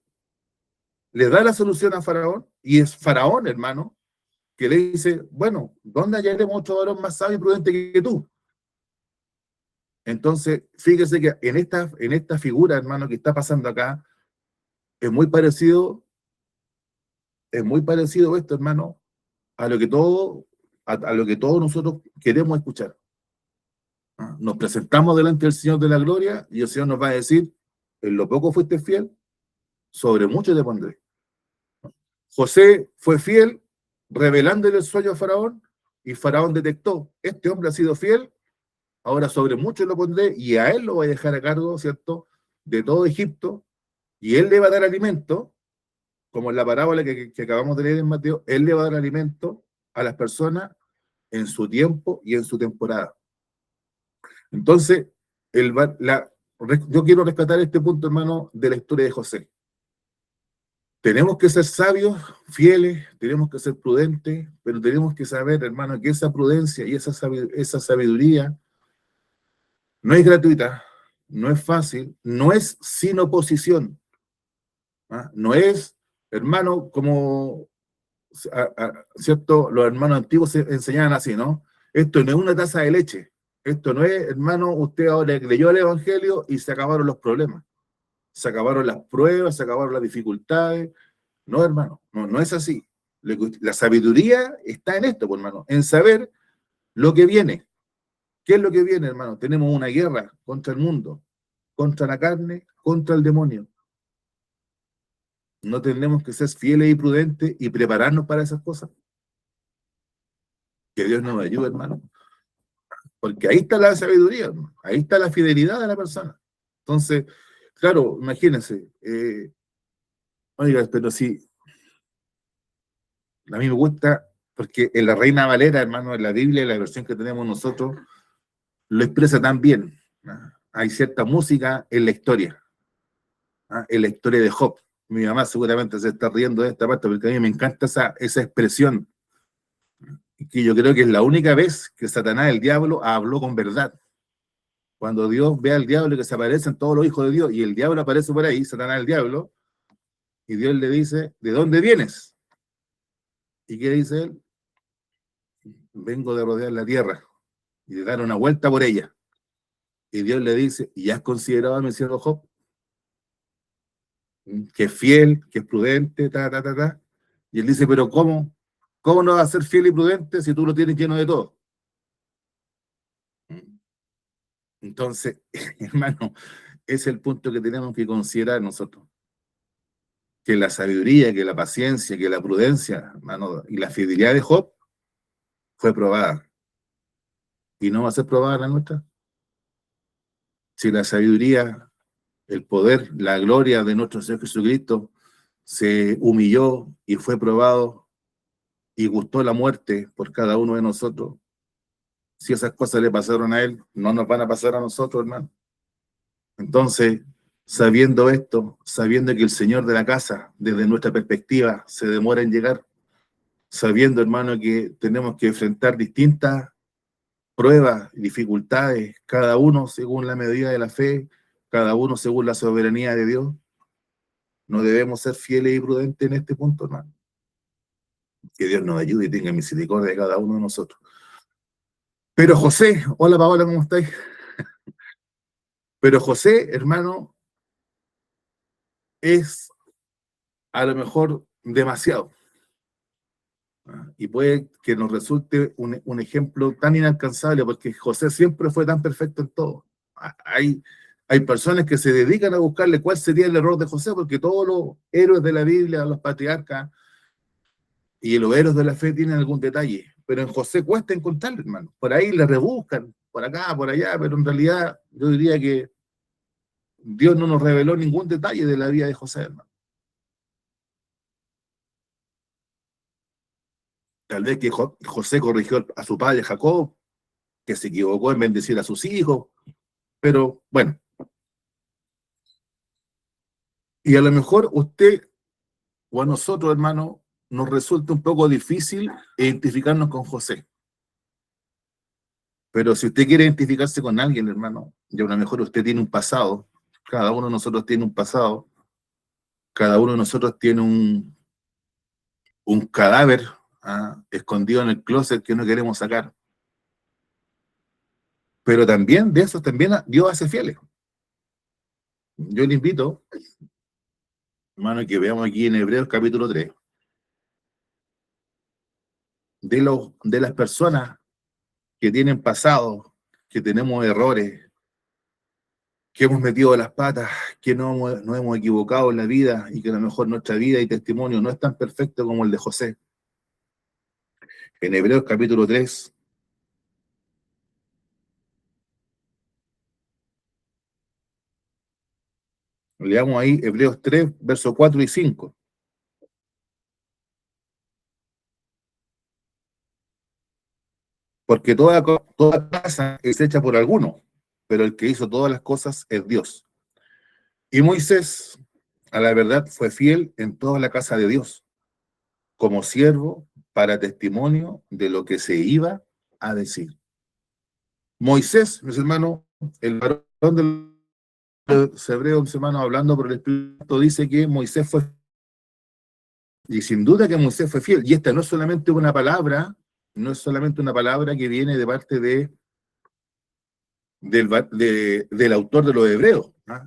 le da la solución a Faraón y es Faraón, hermano, que le dice, bueno, ¿dónde hallaremos otro varón más sabio y prudente que tú? Entonces, fíjese que en esta figura, hermano, que está pasando acá, es muy parecido, esto, hermano, a lo que todos nosotros queremos escuchar. Nos presentamos delante del Señor de la gloria y el Señor nos va a decir, en lo poco fuiste fiel, sobre mucho te pondré. José fue fiel, revelándole el sueño a Faraón, y Faraón detectó, este hombre ha sido fiel, ahora sobre mucho lo pondré, y a él lo voy a dejar a cargo, ¿cierto?, de todo Egipto, y él le va a dar alimento, como en la parábola que acabamos de leer en Mateo, él le va a dar alimento a las personas en su tiempo y en su temporada. Entonces, yo quiero rescatar este punto, hermano, de la historia de José. Tenemos que ser sabios, fieles, tenemos que ser prudentes, pero tenemos que saber, hermano, que esa prudencia y esa sabiduría no es gratuita, no es fácil, no es sin oposición. No es, hermano, como, ¿cierto? Los hermanos antiguos enseñaban así, ¿no? Esto no es una taza de leche. Esto no es, hermano, usted ahora leyó el Evangelio y se acabaron los problemas. Se acabaron las pruebas, se acabaron las dificultades. No, hermano, no es así. La sabiduría está en esto, pues, hermano, en saber lo que viene. ¿Qué es lo que viene, hermano? Tenemos una guerra contra el mundo, contra la carne, contra el demonio. No tenemos que ser fieles y prudentes y prepararnos para esas cosas. Que Dios nos ayude, hermano. Porque ahí está la sabiduría, hermano. Ahí está la fidelidad de la persona. Entonces, claro, imagínense, oiga, pero sí, a mí me gusta, porque en la Reina Valera, hermano, en la Biblia, la versión que tenemos nosotros, lo expresa tan bien, ¿no? Hay cierta música en la historia, ¿no? En la historia de Job. Mi mamá seguramente se está riendo de esta parte, porque a mí me encanta esa expresión, que yo creo que es la única vez que Satanás, el diablo, habló con verdad. Cuando Dios ve al diablo que se aparecen todos los hijos de Dios y el diablo aparece por ahí, Satanás el diablo, y Dios le dice, ¿de dónde vienes? ¿Y qué dice él? Vengo de rodear la tierra y de dar una vuelta por ella. Y Dios le dice, ¿y has considerado a mi siervo Job? Que es fiel, que es prudente, ta, ta, ta, ta. Y él dice, pero ¿cómo? ¿Cómo no va a ser fiel y prudente si tú lo tienes lleno de todo? Entonces, hermano, ese es el punto que tenemos que considerar nosotros. Que la sabiduría, que la paciencia, que la prudencia, hermano, y la fidelidad de Job fue probada. Y no va a ser probada la nuestra. Si la sabiduría, el poder, la gloria de nuestro Señor Jesucristo se humilló y fue probado y gustó la muerte por cada uno de nosotros, si esas cosas le pasaron a él, no nos van a pasar a nosotros, hermano. Entonces, sabiendo esto, sabiendo que el Señor de la casa, desde nuestra perspectiva, se demora en llegar, sabiendo, hermano, que tenemos que enfrentar distintas pruebas y dificultades, cada uno según la medida de la fe, cada uno según la soberanía de Dios, no debemos ser fieles y prudentes en este punto, hermano. Que Dios nos ayude y tenga misericordia de cada uno de nosotros. Pero José, hola Paola, ¿cómo estáis? Pero José, hermano, es a lo mejor demasiado. Y puede que nos resulte un ejemplo tan inalcanzable, porque José siempre fue tan perfecto en todo. Hay personas que se dedican a buscarle cuál sería el error de José, porque todos los héroes de la Biblia, los patriarcas y los héroes de la fe tienen algún detalle, pero en José cuesta encontrarlo, hermano. Por ahí le rebuscan, por acá, por allá, pero en realidad yo diría que Dios no nos reveló ningún detalle de la vida de José, hermano. Tal vez que José corrigió a su padre Jacob, que se equivocó en bendecir a sus hijos, pero bueno, y a lo mejor usted o a nosotros, hermano, nos resulta un poco difícil identificarnos con José. Pero si usted quiere identificarse con alguien, hermano, y a lo mejor usted tiene un pasado, cada uno de nosotros tiene un pasado, cada uno de nosotros tiene un cadáver escondido en el closet que no queremos sacar. Pero también de eso también Dios hace fieles. Yo le invito, hermano, que veamos aquí en Hebreos capítulo 3, de las personas que tienen pasado, que tenemos errores, que hemos metido las patas, que nos hemos equivocado en la vida y que a lo mejor nuestra vida y testimonio no es tan perfecto como el de José. En Hebreos capítulo 3, leamos ahí Hebreos 3, versos 4 y 5. Porque toda casa es hecha por alguno, pero el que hizo todas las cosas es Dios. Y Moisés, a la verdad, fue fiel en toda la casa de Dios, como siervo para testimonio de lo que se iba a decir. Moisés, mis hermanos, el varón del hebreo, mis hermanos, hablando por el Espíritu, dice que Moisés fue, y sin duda que Moisés fue fiel. Y esta no es solamente una palabra, no es solamente una palabra que viene de parte del autor de los hebreos. ¿Ah?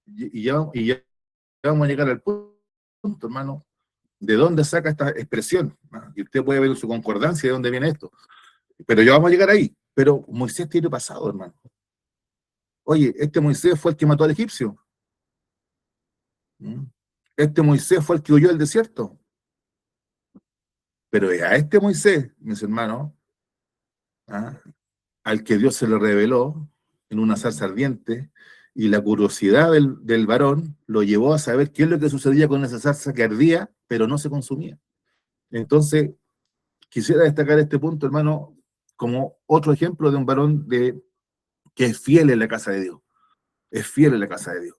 Y ya vamos a llegar al punto, hermano, de dónde saca esta expresión. ¿Ah? Y usted puede ver en su concordancia de dónde viene esto. Pero ya vamos a llegar ahí. Pero Moisés tiene pasado, hermano. Oye, este Moisés fue el que mató al egipcio. ¿Mm? Este Moisés fue el que huyó al desierto. Pero es a este Moisés, mis hermanos, ¿ah? Al que Dios se le reveló en una zarza ardiente, y la curiosidad del varón lo llevó a saber qué es lo que sucedía con esa zarza que ardía, pero no se consumía. Entonces, quisiera destacar este punto, hermano, como otro ejemplo de un varón que es fiel en la casa de Dios, es fiel en la casa de Dios.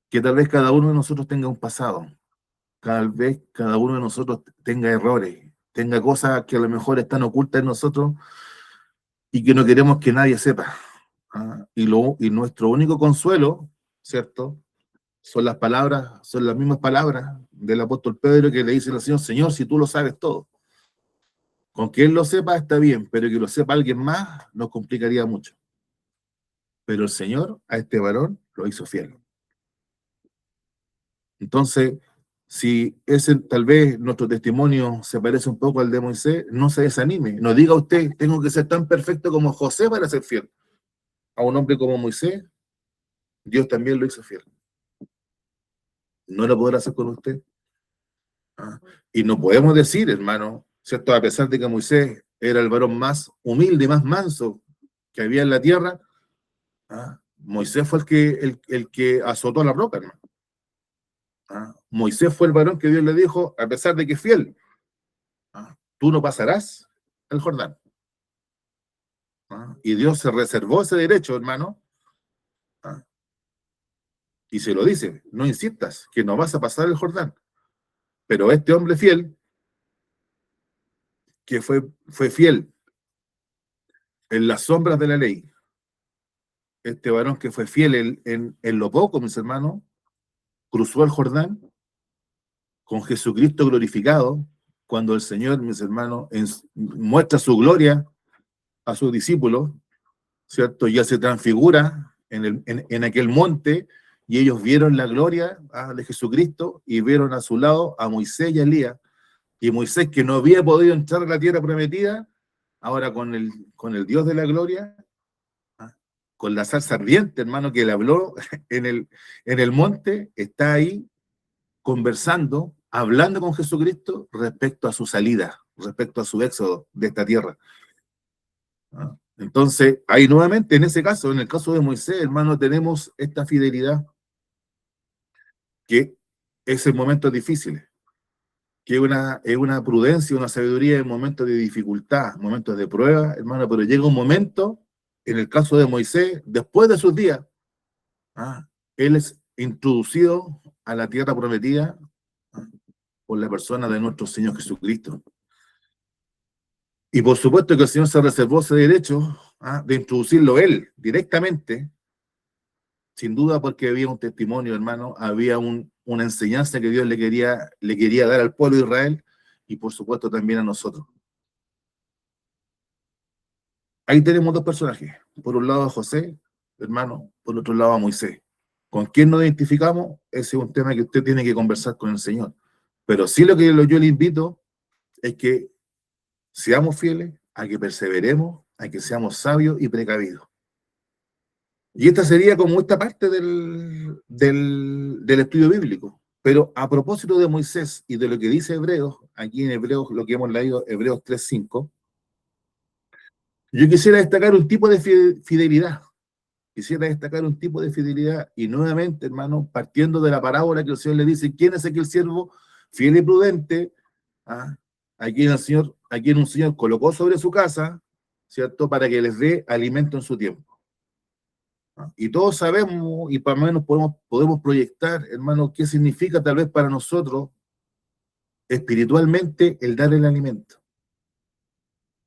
Que tal vez cada uno de nosotros tenga un pasado, cada vez cada uno de nosotros tenga errores, tenga cosas que a lo mejor están ocultas en nosotros y que no queremos que nadie sepa. ¿Ah? Y nuestro único consuelo, ¿cierto? Son las palabras, son las mismas palabras del apóstol Pedro que le dice al Señor, Señor, si tú lo sabes todo. Con que Él lo sepa está bien, pero que lo sepa alguien más nos complicaría mucho. Pero el Señor a este varón lo hizo fiel. Entonces, si ese tal vez nuestro testimonio se parece un poco al de Moisés, no se desanime. No diga usted, tengo que ser tan perfecto como José para ser fiel. A un hombre como Moisés, Dios también lo hizo fiel. No lo podrá hacer con usted. ¿Ah? Y no podemos decir, hermano, ¿cierto? A pesar de que Moisés era el varón más humilde y más manso que había en la tierra, ¿ah? Moisés fue el que azotó la roca, hermano. ¿Ah? Moisés fue el varón que Dios le dijo, a pesar de que es fiel, ¿ah? Tú no pasarás el Jordán. ¿Ah? Y Dios se reservó ese derecho, hermano, ¿ah? Y se lo dice, no insistas, que no vas a pasar el Jordán. Pero este hombre fiel, que fue fiel en las sombras de la ley, este varón que fue fiel en lo poco, mis hermanos, cruzó el Jordán con Jesucristo glorificado, cuando el Señor, mis hermanos, muestra su gloria a sus discípulos, ¿cierto? Ya se transfigura en aquel monte, y ellos vieron la gloria de Jesucristo y vieron a su lado a Moisés y a Elías. Y Moisés, que no había podido entrar a la tierra prometida, ahora con el Dios de la gloria, ¿ah? Con la salsa ardiente, hermano, que le habló en el monte, está ahí conversando, hablando con Jesucristo respecto a su salida, respecto a su éxodo de esta tierra. ¿Ah? Entonces, ahí nuevamente, en ese caso, en el caso de Moisés, hermano, tenemos esta fidelidad, que es en momentos difíciles, que es una prudencia, una sabiduría en momentos de dificultad, momentos de prueba, hermano, pero llega un momento, en el caso de Moisés, después de sus días, él es introducido a la tierra prometida, ¿ah? Por la persona de nuestro Señor Jesucristo. Y por supuesto que el Señor se reservó ese derecho de introducirlo él directamente, sin duda porque había un testimonio, hermano, había una enseñanza que Dios le quería dar al pueblo de Israel, y por supuesto también a nosotros. Ahí tenemos dos personajes, por un lado a José, hermano, por otro lado a Moisés. ¿Con quién nos identificamos? Ese es un tema que usted tiene que conversar con el Señor. Pero sí lo que yo le invito es que seamos fieles, a que perseveremos, a que seamos sabios y precavidos. Y esta sería como esta parte del estudio bíblico. Pero a propósito de Moisés y de lo que dice Hebreos, aquí en Hebreos, lo que hemos leído, Hebreos 3:5, yo quisiera destacar un tipo de fidelidad. Quisiera destacar un tipo de fidelidad, y nuevamente, hermano, partiendo de la parábola que el Señor le dice, ¿quién es aquel siervo fiel y prudente? ¿Ah? A quien un Señor colocó sobre su casa, ¿cierto? Para que les dé alimento en su tiempo. ¿Ah? Y todos sabemos, y para menos podemos proyectar, hermano, qué significa tal vez para nosotros espiritualmente el dar el alimento.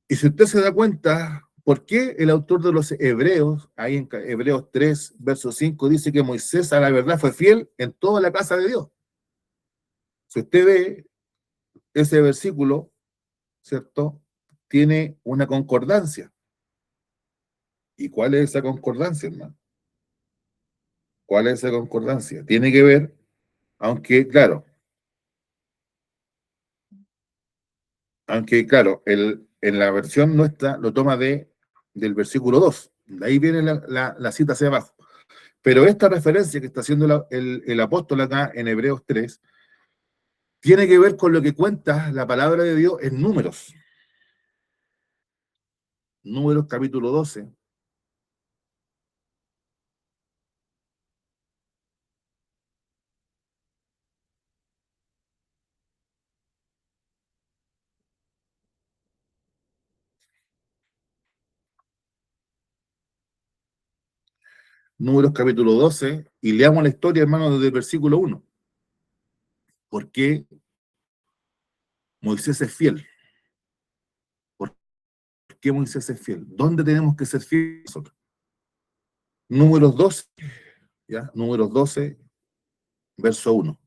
Y si usted se da cuenta, ¿por qué el autor de los Hebreos, ahí en Hebreos 3, verso 5, dice que Moisés a la verdad fue fiel en toda la casa de Dios? Si usted ve ese versículo, ¿cierto? Tiene una concordancia. ¿Y cuál es esa concordancia, hermano? ¿Cuál es esa concordancia? Tiene que ver, aunque claro, en la versión nuestra lo toma del versículo 2. De ahí viene la cita hacia abajo. Pero esta referencia que está haciendo el apóstol acá en Hebreos 3 tiene que ver con lo que cuenta la palabra de Dios en Números. Números capítulo 12. Números capítulo 12, y leamos la historia, hermano, desde el versículo 1. ¿Por qué Moisés es fiel? ¿Por qué Moisés es fiel? ¿Dónde tenemos que ser fieles nosotros? Números 12, ¿ya? Números 12, verso 1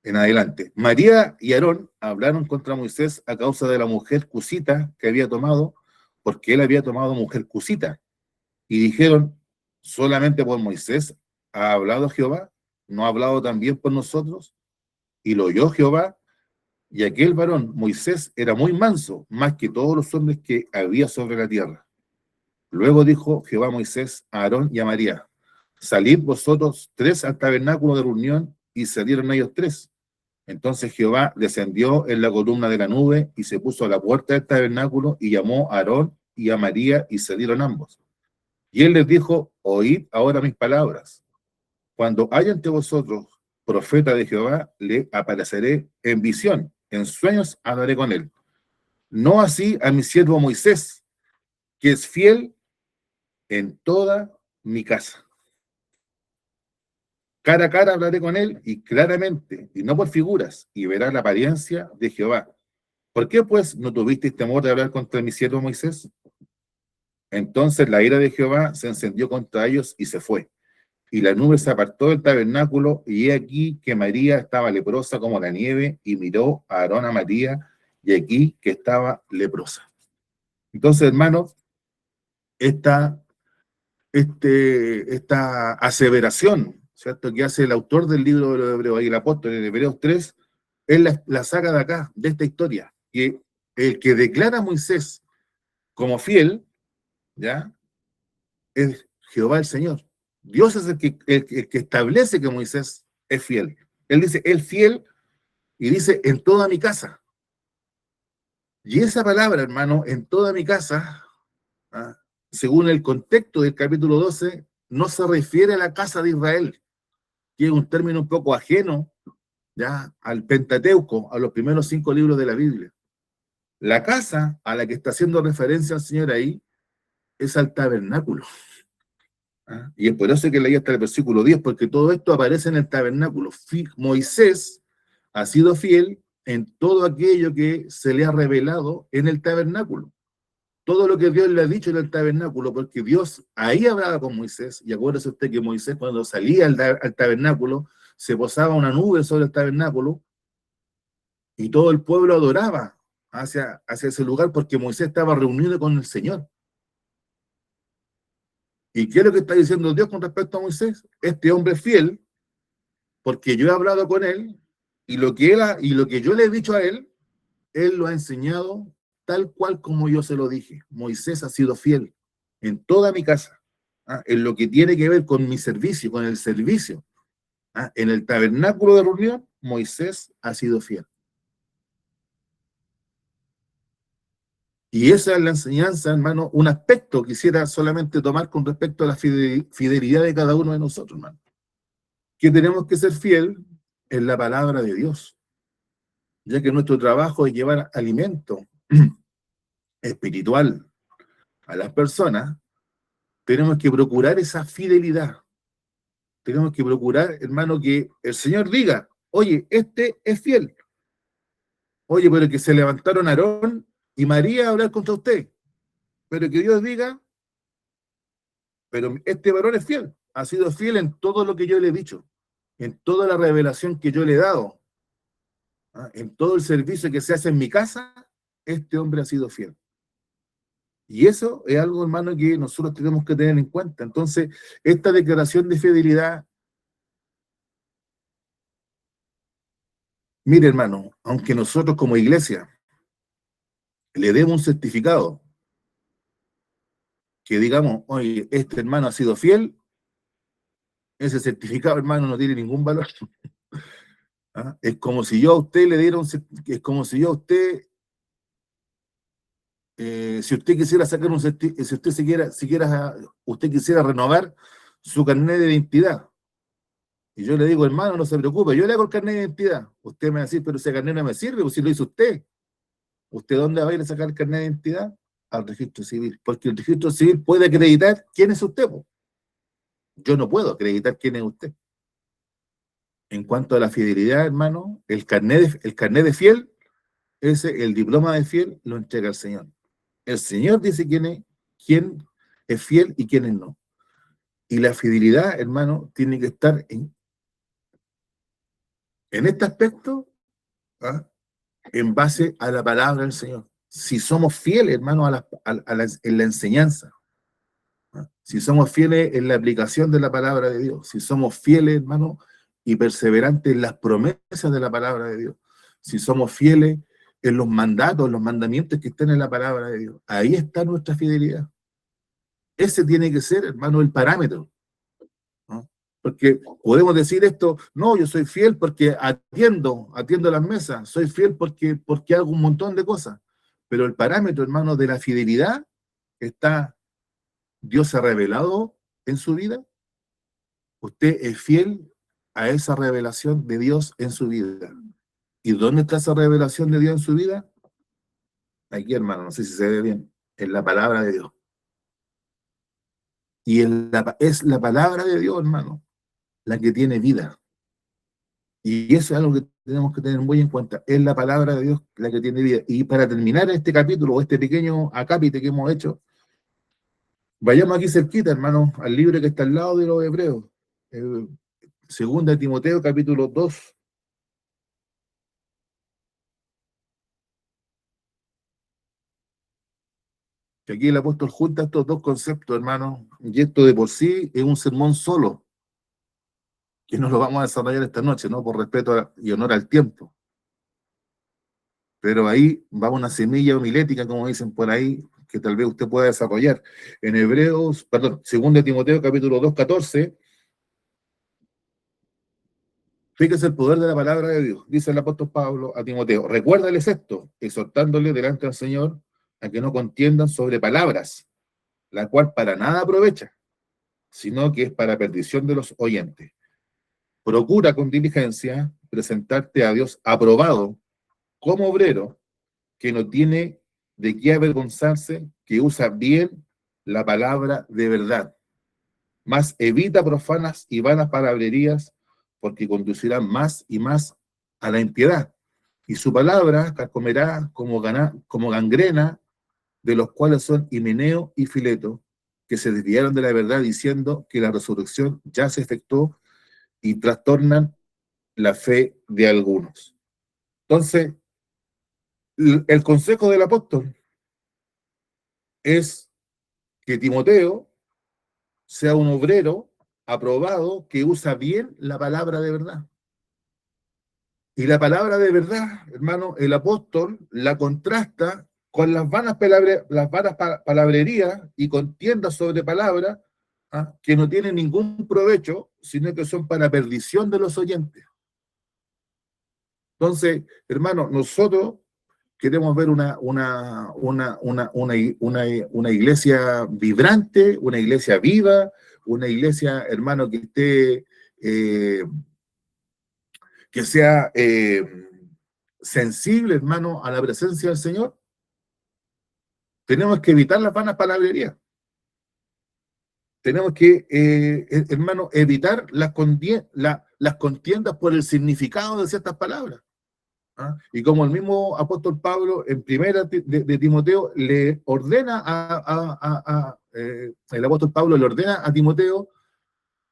en adelante. María y Aarón hablaron contra Moisés a causa de la mujer cusita que había tomado, porque él había tomado mujer cusita. Y dijeron, solamente por Moisés ha hablado Jehová, no ha hablado también por nosotros. Y lo oyó Jehová, y aquel varón, Moisés, era muy manso, más que todos los hombres que había sobre la tierra. Luego dijo Jehová a Moisés, a Aarón y a María, salid vosotros tres al tabernáculo de reunión, y salieron ellos tres. Entonces Jehová descendió en la columna de la nube y se puso a la puerta del tabernáculo y llamó a Aarón y a María y salieron ambos. Y él les dijo, oíd ahora mis palabras. Cuando haya entre vosotros profeta de Jehová, le apareceré en visión, en sueños hablaré con él. No así a mi siervo Moisés, que es fiel en toda mi casa. Cara a cara hablaré con él y claramente, y no por figuras, y verás la apariencia de Jehová. ¿Por qué pues no tuvisteis temor de hablar contra mi siervo Moisés? Entonces la ira de Jehová se encendió contra ellos y se fue. Y la nube se apartó del tabernáculo, y he aquí que María estaba leprosa como la nieve, y miró a Aarón a María, y aquí que estaba leprosa. Entonces, hermanos, esta, esta aseveración, ¿cierto?, que hace el autor del libro de los Hebreos y el apóstol en Hebreos 3, él la saca de acá, de esta historia, que el que declara a Moisés como fiel, ¿ya?, es Jehová el Señor. Dios es el que establece que Moisés es fiel. Él dice, él fiel, y dice, en toda mi casa. Y esa palabra, hermano, en toda mi casa, ¿ah?, según el contexto del capítulo 12, no se refiere a la casa de Israel, que es un término un poco ajeno, ya, al Pentateuco, a los primeros 5 libros de la Biblia. La casa a la que está haciendo referencia el Señor ahí es al tabernáculo. ¿Ah? Y es por eso que leí hasta el versículo 10, porque todo esto aparece en el tabernáculo. Moisés ha sido fiel en todo aquello que se le ha revelado en el tabernáculo. Todo lo que Dios le ha dicho en el tabernáculo, porque Dios ahí hablaba con Moisés, y acuérdese usted que Moisés cuando salía al tabernáculo, se posaba una nube sobre el tabernáculo, y todo el pueblo adoraba hacia ese lugar, porque Moisés estaba reunido con el Señor. ¿Y qué es lo que está diciendo Dios con respecto a Moisés? Este hombre es fiel, porque yo he hablado con él, y lo que yo le he dicho a él, él lo ha enseñado tal cual como yo se lo dije. Moisés ha sido fiel en toda mi casa, ¿ah?, en lo que tiene que ver con mi servicio, con el servicio, ¿ah?, en el tabernáculo de reunión, Moisés ha sido fiel. Y esa es la enseñanza, hermano, un aspecto que quisiera solamente tomar con respecto a la fidelidad de cada uno de nosotros, hermano. Que tenemos que ser fiel en la palabra de Dios, ya que nuestro trabajo es llevar alimento espiritual a las personas. Tenemos que procurar esa fidelidad. Tenemos que procurar, hermano, que el Señor diga, oye, este es fiel. Oye, pero que se levantaron Aarón y María a hablar contra usted. Pero que Dios diga, pero este varón es fiel. Ha sido fiel en todo lo que yo le he dicho, en toda la revelación que yo le he dado, ¿ah?, en todo el servicio que se hace en mi casa, este hombre ha sido fiel. Y eso es algo, hermano, que nosotros tenemos que tener en cuenta. Entonces, esta declaración de fidelidad, mire, hermano, aunque nosotros como iglesia le demos un certificado que digamos, oye, este hermano ha sido fiel, ese certificado, hermano, no tiene ningún valor. ¿Ah? Es como si yo a usted le diera es como si yo a usted, si usted quisiera sacar si usted usted quisiera renovar su carnet de identidad. Y yo le digo, hermano, no se preocupe, yo le hago el carnet de identidad. Usted me va a decir, pero ese carnet no me sirve, pues si lo hizo usted. ¿Usted dónde va a ir a sacar el carnet de identidad? Al registro civil, porque el registro civil puede acreditar quién es usted, po. Yo no puedo acreditar quién es usted. En cuanto a la fidelidad, hermano, el carnet de fiel, el diploma de fiel, lo entrega el Señor. El Señor dice quién es fiel y quién es no. Y la fidelidad, hermano, tiene que estar en este aspecto, ¿ah? En base a la palabra del Señor. Si somos fieles, hermano, en la enseñanza, ¿ah? Si somos fieles en la aplicación de la palabra de Dios, si somos fieles, hermano, y perseverantes en las promesas de la palabra de Dios, si somos fieles en los mandatos, los mandamientos que están en la palabra de Dios, ahí está nuestra fidelidad. Ese tiene que ser, hermano, el parámetro, ¿no? Porque podemos decir esto, no, yo soy fiel porque atiendo las mesas, soy fiel porque hago un montón de cosas, pero el parámetro, hermano, de la fidelidad está, Dios se ha revelado en su vida, usted es fiel a esa revelación de Dios en su vida. ¿Y dónde está esa revelación de Dios en su vida? Aquí, hermano, no sé si se ve bien, en la palabra de Dios. Y es la palabra de Dios, hermano, la que tiene vida. Y eso es algo que tenemos que tener muy en cuenta. Es la palabra de Dios la que tiene vida. Y para terminar este capítulo, o este pequeño acápite que hemos hecho, vayamos aquí cerquita, hermano, al libro que está al lado de los Hebreos. Segunda de Timoteo, capítulo 2. Que aquí el apóstol junta estos dos conceptos, hermano. Y esto de por sí es un sermón solo, que no lo vamos a desarrollar esta noche, ¿no? Por respeto y honor al tiempo. Pero ahí va una semilla homilética, como dicen por ahí, que tal vez usted pueda desarrollar. En Hebreos, perdón, 2 Timoteo capítulo 2, 14, fíjese el poder de la palabra de Dios. Dice el apóstol Pablo a Timoteo, recuérdales esto, exhortándole delante del Señor a que no contiendan sobre palabras, la cual para nada aprovecha, sino que es para perdición de los oyentes. Procura con diligencia presentarte a Dios aprobado como obrero que no tiene de qué avergonzarse, que usa bien la palabra de verdad. Mas evita profanas y vanas palabrerías, porque conducirán más y más a la impiedad. Y su palabra carcomerá como gangrena, de los cuales son Himeneo y Fileto, que se desviaron de la verdad diciendo que la resurrección ya se efectuó y trastornan la fe de algunos. Entonces, el consejo del apóstol es que Timoteo sea un obrero aprobado que usa bien la palabra de verdad. Y la palabra de verdad, hermano, el apóstol la contrasta con las vanas palabrerías y contiendas sobre palabras, ¿ah? Que no tienen ningún provecho, sino que son para perdición de los oyentes. Entonces, hermano, nosotros queremos ver una iglesia vibrante, una iglesia viva, una iglesia, hermano, que esté, que sea sensible, hermano, a la presencia del Señor. Tenemos que evitar las vanas palabrerías. Tenemos que, hermano, evitar las contiendas por el significado de ciertas palabras. ¿Ah? Y como el mismo apóstol Pablo en primera de Timoteo le ordena el apóstol Pablo le ordena a Timoteo,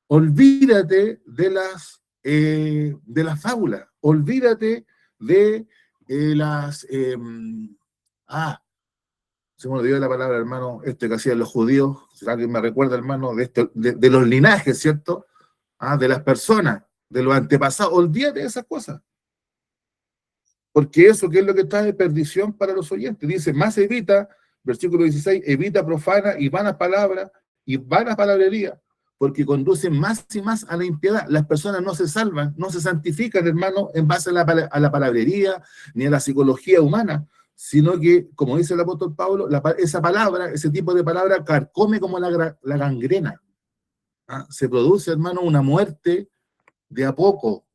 olvídate de las fábulas, olvídate de se me olvidó la palabra, hermano, que hacían los judíos, si alguien me recuerda, hermano, de los linajes, ¿cierto? De las personas, de los antepasados, olvídate de esas cosas. Porque eso, ¿qué es lo que trae perdición para los oyentes? Dice, más evita, versículo 16, evita profana y vanas palabras y vanas palabrerías, porque conducen más y más a la impiedad. Las personas no se salvan, no se santifican, hermano, en base a la palabrería, ni a la psicología humana, sino que, como dice el apóstol Pablo, esa palabra, ese tipo de palabra, carcome como la gangrena. ¿Ah? Se produce, hermano, una muerte de a poco.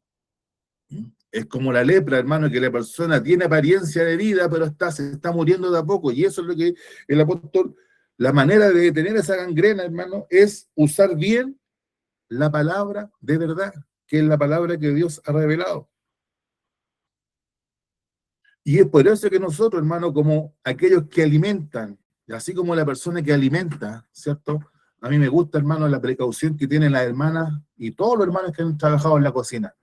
Es como la lepra, hermano, que la persona tiene apariencia de vida, pero se está muriendo de a poco. Y eso es lo que el apóstol, la manera de detener esa gangrena, hermano, es usar bien la palabra de verdad, que es la palabra que Dios ha revelado. Y es por eso que nosotros, hermano, como aquellos que alimentan, así como la persona que alimenta, ¿cierto? A mí me gusta, hermano, la precaución que tienen las hermanas y todos los hermanos que han trabajado en la cocina.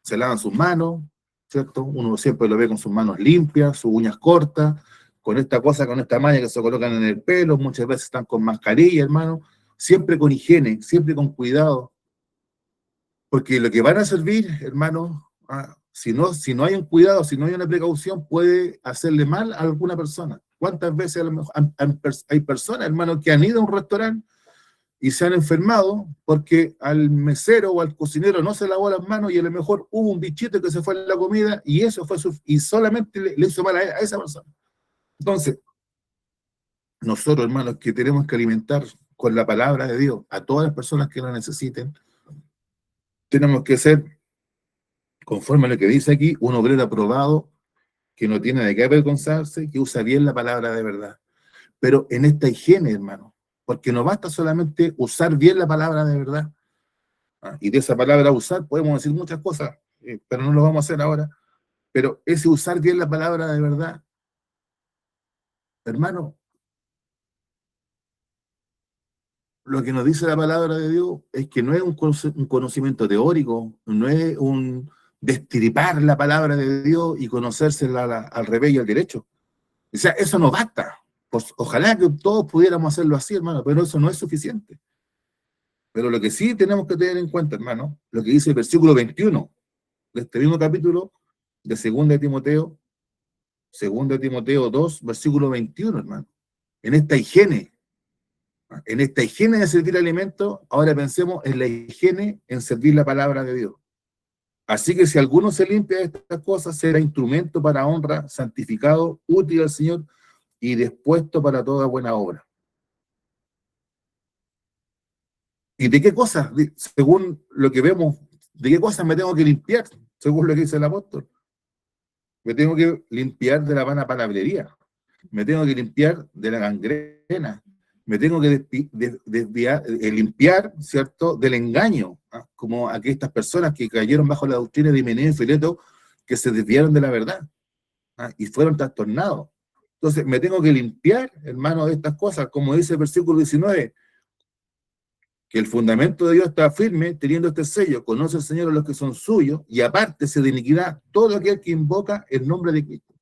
Se lavan sus manos, ¿cierto? Uno siempre lo ve con sus manos limpias, sus uñas cortas, con esta cosa, con esta malla que se colocan en el pelo, muchas veces están con mascarilla, hermano, siempre con higiene, siempre con cuidado, porque lo que van a servir, hermano, si no hay un cuidado, si no hay una precaución, puede hacerle mal a alguna persona. ¿Cuántas veces a lo mejor hay personas, hermano, que han ido a un restaurante y se han enfermado porque al mesero o al cocinero no se lavó las manos y a lo mejor hubo un bichito que se fue en la comida y eso fue y solamente le hizo mal a esa persona? Entonces, nosotros, hermanos, que tenemos que alimentar con la palabra de Dios a todas las personas que lo necesiten, tenemos que ser, conforme a lo que dice aquí, un obrero aprobado, que no tiene de qué avergonzarse, que usa bien la palabra de verdad. Pero en esta higiene, hermano, porque no basta solamente usar bien la palabra de verdad. Y de esa palabra usar podemos decir muchas cosas, pero no lo vamos a hacer ahora. Pero ese usar bien la palabra de verdad, hermano, lo que nos dice la palabra de Dios es que no es un conocimiento teórico, no es un destripar la palabra de Dios y conocérsela al revés y al derecho. O sea, eso no basta. Pues, ojalá que todos pudiéramos hacerlo así, hermano, pero eso no es suficiente. Pero lo que sí tenemos que tener en cuenta, hermano, lo que dice el versículo 21 de este mismo capítulo de 2 de Timoteo 2, versículo 21, hermano. En esta higiene de servir alimento, ahora pensemos en la higiene en servir la palabra de Dios. Así que si alguno se limpia de estas cosas, será instrumento para honra, santificado, útil al Señor y dispuesto para toda buena obra. ¿Y de qué cosas? Según lo que vemos, ¿de qué cosas me tengo que limpiar? Según lo que dice el apóstol. Me tengo que limpiar de la vana palabrería. Me tengo que limpiar de la gangrena. Me tengo que limpiar, ¿cierto?, del engaño, como aquellas personas que cayeron bajo la doctrina de Himeneo y Fileto, que se desviaron de la verdad y fueron trastornados. Entonces, me tengo que limpiar, hermano, de estas cosas, como dice el versículo 19, que el fundamento de Dios está firme, teniendo este sello, conoce el Señor a los que son suyos, y apártese de iniquidad todo aquel que invoca el nombre de Cristo.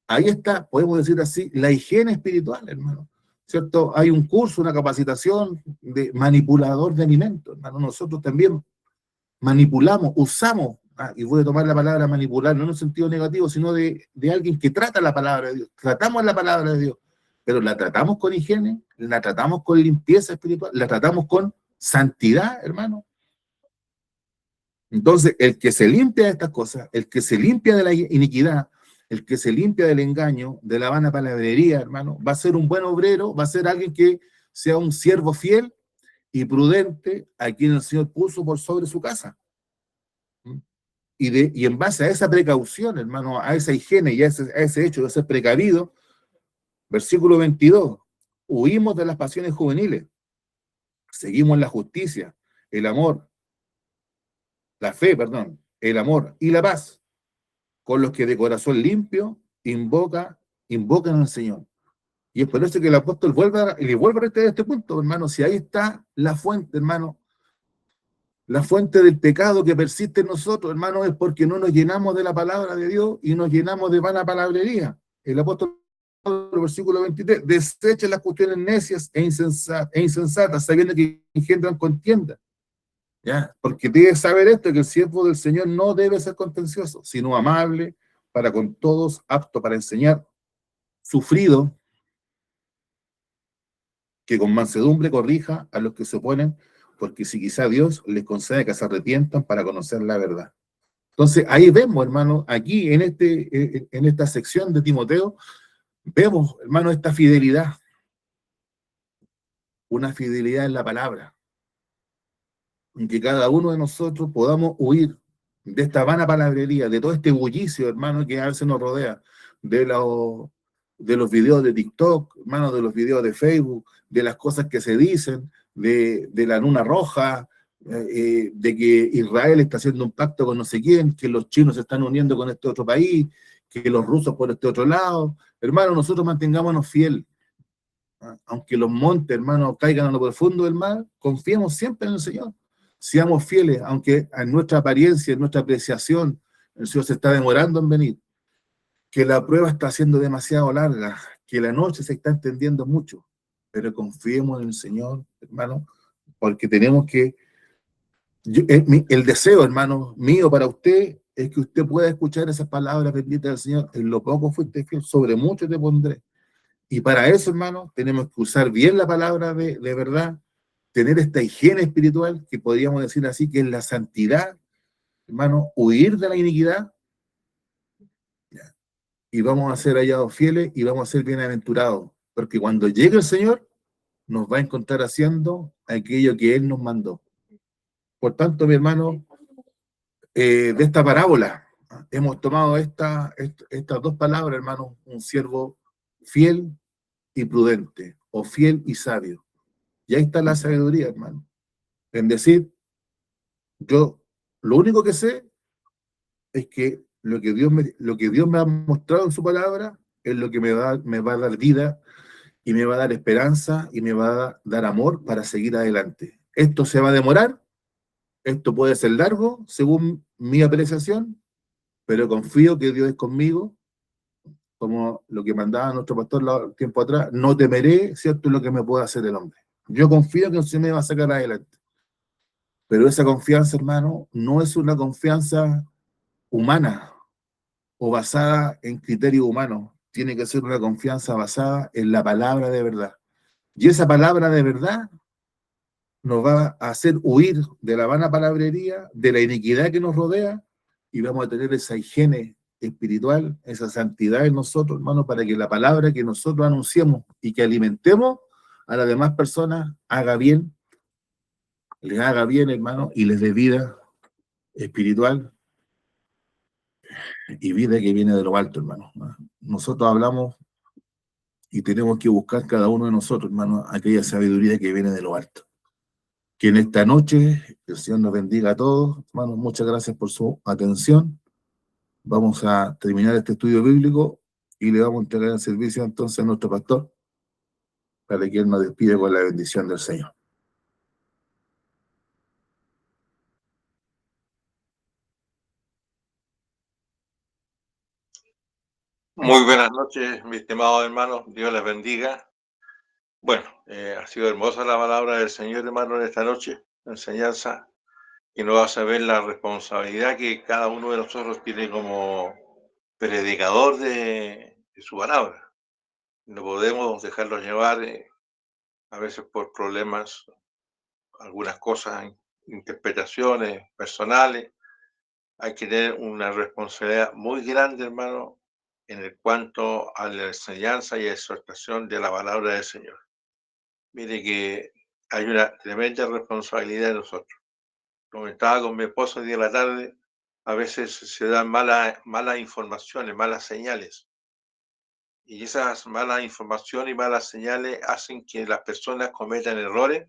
Ahí está, podemos decir así, la higiene espiritual, hermano. ¿Cierto? Hay un curso, una capacitación de manipulador de alimentos, hermano. Nosotros también manipulamos, usamos, y voy a tomar la palabra manipular, no en un sentido negativo, sino de alguien que trata la palabra de Dios. Tratamos la palabra de Dios, pero la tratamos con higiene, la tratamos con limpieza espiritual, la tratamos con santidad, hermano. Entonces, el que se limpia de estas cosas, el que se limpia de la iniquidad, el que se limpia del engaño, de la vana palabrería, hermano, va a ser un buen obrero, va a ser alguien que sea un siervo fiel y prudente a quien el Señor puso por sobre su casa. Y en base a esa precaución, hermano, a esa higiene y a ese hecho de ser precavido, versículo 22, huimos de las pasiones juveniles, seguimos la justicia, el amor, la fe, perdón, el amor y la paz, con los que de corazón limpio invocan al Señor. Y es por eso que el apóstol le vuelve a reiterar este punto, hermano. Si ahí está la fuente, hermano, la fuente del pecado que persiste en nosotros, hermano, es porque no nos llenamos de la palabra de Dios y nos llenamos de vana palabrería. El apóstol, versículo 23, desechen las cuestiones necias e insensatas, sabiendo que engendran contienda. ¿Ya? Porque debes saber esto, que el siervo del Señor no debe ser contencioso, sino amable, para con todos, apto para enseñar, sufrido, que con mansedumbre corrija a los que se oponen, porque si quizá Dios les concede que se arrepientan para conocer la verdad. Entonces, ahí vemos, hermano, aquí en esta sección de Timoteo, vemos, hermano, esta fidelidad, una fidelidad en la palabra, en que cada uno de nosotros podamos huir de esta vana palabrería, de todo este bullicio, hermano, que a veces nos rodea, de los, de los videos de TikTok, hermano, de los videos de Facebook, de las cosas que se dicen, de la luna roja, de que Israel está haciendo un pacto con no sé quién, que los chinos se están uniendo con este otro país, que los rusos por este otro lado. Hermano, nosotros mantengámonos fieles. Aunque los montes, hermano, caigan a lo profundo del mar, confiemos siempre en el Señor. Seamos fieles, aunque en nuestra apariencia, en nuestra apreciación, el Señor se está demorando en venir, que la prueba está siendo demasiado larga, que la noche se está extendiendo mucho, pero confiemos en el Señor, hermano, porque tenemos que, el deseo, hermano, mío para usted, es que usted pueda escuchar esas palabras benditas del Señor, en lo poco fuiste fiel, sobre mucho te pondré. Y para eso, hermano, tenemos que usar bien la palabra de verdad, tener esta higiene espiritual, que podríamos decir así, que es la santidad, hermano, huir de la iniquidad, y vamos a ser hallados fieles y vamos a ser bienaventurados, porque cuando llegue el Señor, nos va a encontrar haciendo aquello que Él nos mandó. Por tanto, mi hermano, de esta parábola, hemos tomado estas dos palabras, hermano, un siervo fiel y prudente, o fiel y sabio. Y ahí está la sabiduría, hermano. En decir, yo lo único que sé es que lo que Dios me ha mostrado en su palabra es lo que me va a dar vida y me va a dar esperanza y me va a dar amor para seguir adelante. Esto se va a demorar, esto puede ser largo, según mi apreciación, pero confío que Dios es conmigo, como lo que mandaba nuestro pastor tiempo atrás, no temeré, ¿cierto?, lo que me pueda hacer el hombre. Yo confío que se me va a sacar adelante. Pero esa confianza, hermano, no es una confianza humana o basada en criterios humanos. Tiene que ser una confianza basada en la palabra de verdad. Y esa palabra de verdad nos va a hacer huir de la vana palabrería, de la iniquidad que nos rodea, y vamos a tener esa higiene espiritual, esa santidad en nosotros, hermano, para que la palabra que nosotros anunciemos y que alimentemos a las demás personas haga bien, les haga bien, hermano, y les dé vida espiritual y vida que viene de lo alto, hermano. Nosotros hablamos y tenemos que buscar cada uno de nosotros, hermano, aquella sabiduría que viene de lo alto. Que en esta noche el Señor nos bendiga a todos, hermanos. Muchas gracias por su atención. Vamos a terminar este estudio bíblico y le vamos a entregar el servicio entonces a nuestro pastor para que él nos despide con la bendición del Señor. Muy buenas noches, mi estimado hermano. Dios les bendiga. Bueno, ha sido hermosa la palabra del Señor, hermano, en esta noche, la enseñanza, y nos hace ver la responsabilidad que cada uno de nosotros tiene como predicador de su palabra. No podemos dejarlo llevar a veces por problemas, algunas cosas, interpretaciones personales. Hay que tener una responsabilidad muy grande, hermano, en el cuanto a la enseñanza y exhortación de la palabra del Señor. Mire que hay una tremenda responsabilidad de nosotros. Comentaba con mi esposa el día de la tarde, a veces se dan malas informaciones, malas señales. Y esas malas informaciones y malas señales hacen que las personas cometan errores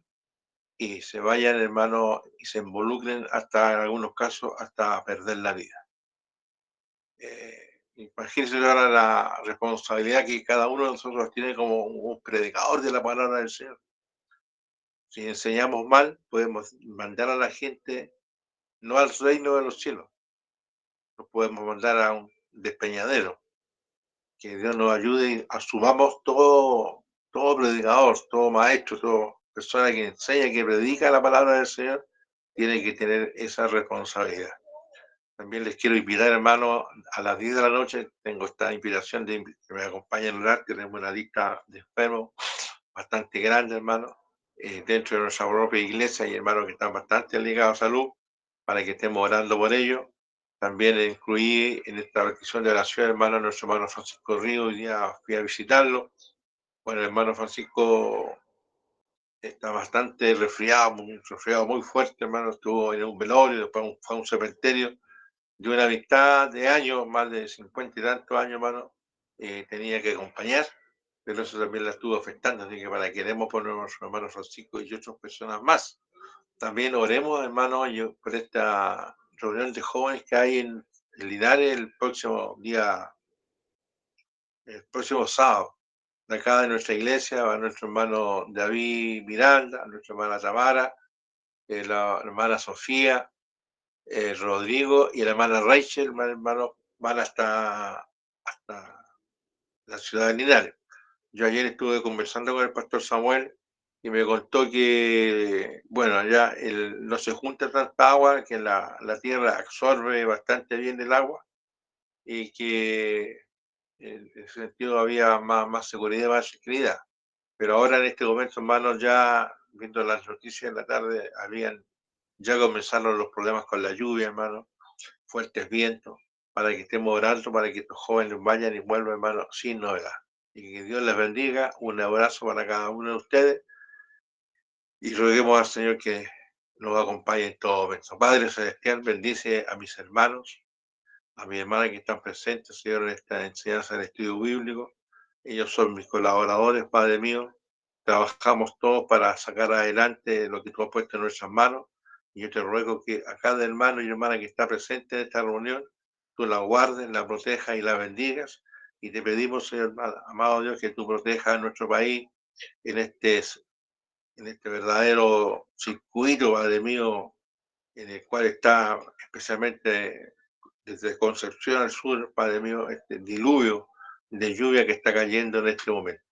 y se vayan, hermano, y se involucren hasta, en algunos casos, hasta perder la vida. Imagínense ahora la responsabilidad que cada uno de nosotros tiene como un predicador de la palabra del Señor. Si enseñamos mal, podemos mandar a la gente no al reino de los cielos, nos podemos mandar a un despeñadero. Que Dios nos ayude y asumamos todo predicador, todo maestro, toda persona que enseña, que predica la palabra del Señor, tiene que tener esa responsabilidad. También les quiero invitar, hermano, a las 10 de la noche tengo esta invitación de que me acompañen a orar, tenemos una lista de enfermos bastante grande, hermano, dentro de nuestra propia iglesia, hay hermanos que están bastante ligados a salud, para que estemos orando por ellos. También incluí en esta petición de oración, hermano, a nuestro hermano Francisco Río, hoy día fui a visitarlo. Bueno, el hermano Francisco está bastante resfriado, muy fuerte, hermano, estuvo en un velorio, después fue a un cementerio de una amistad de años, más de 50 y tantos años, hermano, tenía que acompañar, pero eso también la estuvo afectando, así que para que oremos por nuestro hermano Francisco y otras personas más. También oremos, hermano, por esta reunión de jóvenes que hay en Linares el próximo sábado. De acá de nuestra iglesia va nuestro hermano David Miranda, nuestra hermana Tamara, la hermana Sofía, Rodrigo y la hermana Rachel, hermano, van hasta la ciudad de Linares. Yo ayer estuve conversando con el pastor Samuel y me contó que, bueno, ya no se junta tanta agua, que la tierra absorbe bastante bien el agua y que en ese sentido había más seguridad, más tranquilidad. Pero ahora en este momento, hermanos, ya viendo las noticias en la tarde, ya comenzaron los problemas con la lluvia, hermano, fuertes vientos, para que estemos orando, para que estos jóvenes vayan y vuelvan, hermano, sin novedad. Y que Dios les bendiga. Un abrazo para cada uno de ustedes y roguemos al Señor que nos acompañe en todo momento. Padre Celestial, bendice a mis hermanos, a mi hermana que están presentes, Señor, en esta enseñanza del estudio bíblico. Ellos son mis colaboradores, Padre mío. Trabajamos todos para sacar adelante lo que tú has puesto en nuestras manos. Y yo te ruego que a cada hermano y hermana que está presente en esta reunión, tú la guardes, la protejas y la bendigas. Y te pedimos, Señor, amado Dios, que tú protejas a nuestro país en este verdadero circuito, Padre mío, en el cual está especialmente desde Concepción al sur, Padre mío, este diluvio de lluvia que está cayendo en este momento.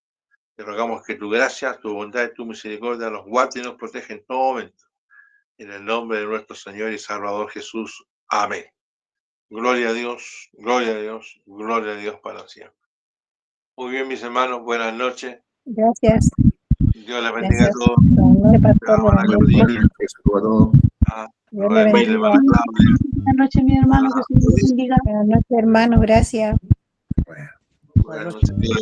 Te rogamos que tu gracia, tu bondad y tu misericordia nos guarde y nos protege en todo momento. En el nombre de nuestro Señor y Salvador Jesús. Amén. Gloria a Dios, gloria a Dios, gloria a Dios para siempre. Muy bien, mis hermanos, buenas noches. Gracias. Dios les bendiga a todos. Pastor, buenas Dios le bendiga. Buenas noches, mi hermano, que se bendiga. Buenas noches, hermano, gracias. Buenas noches.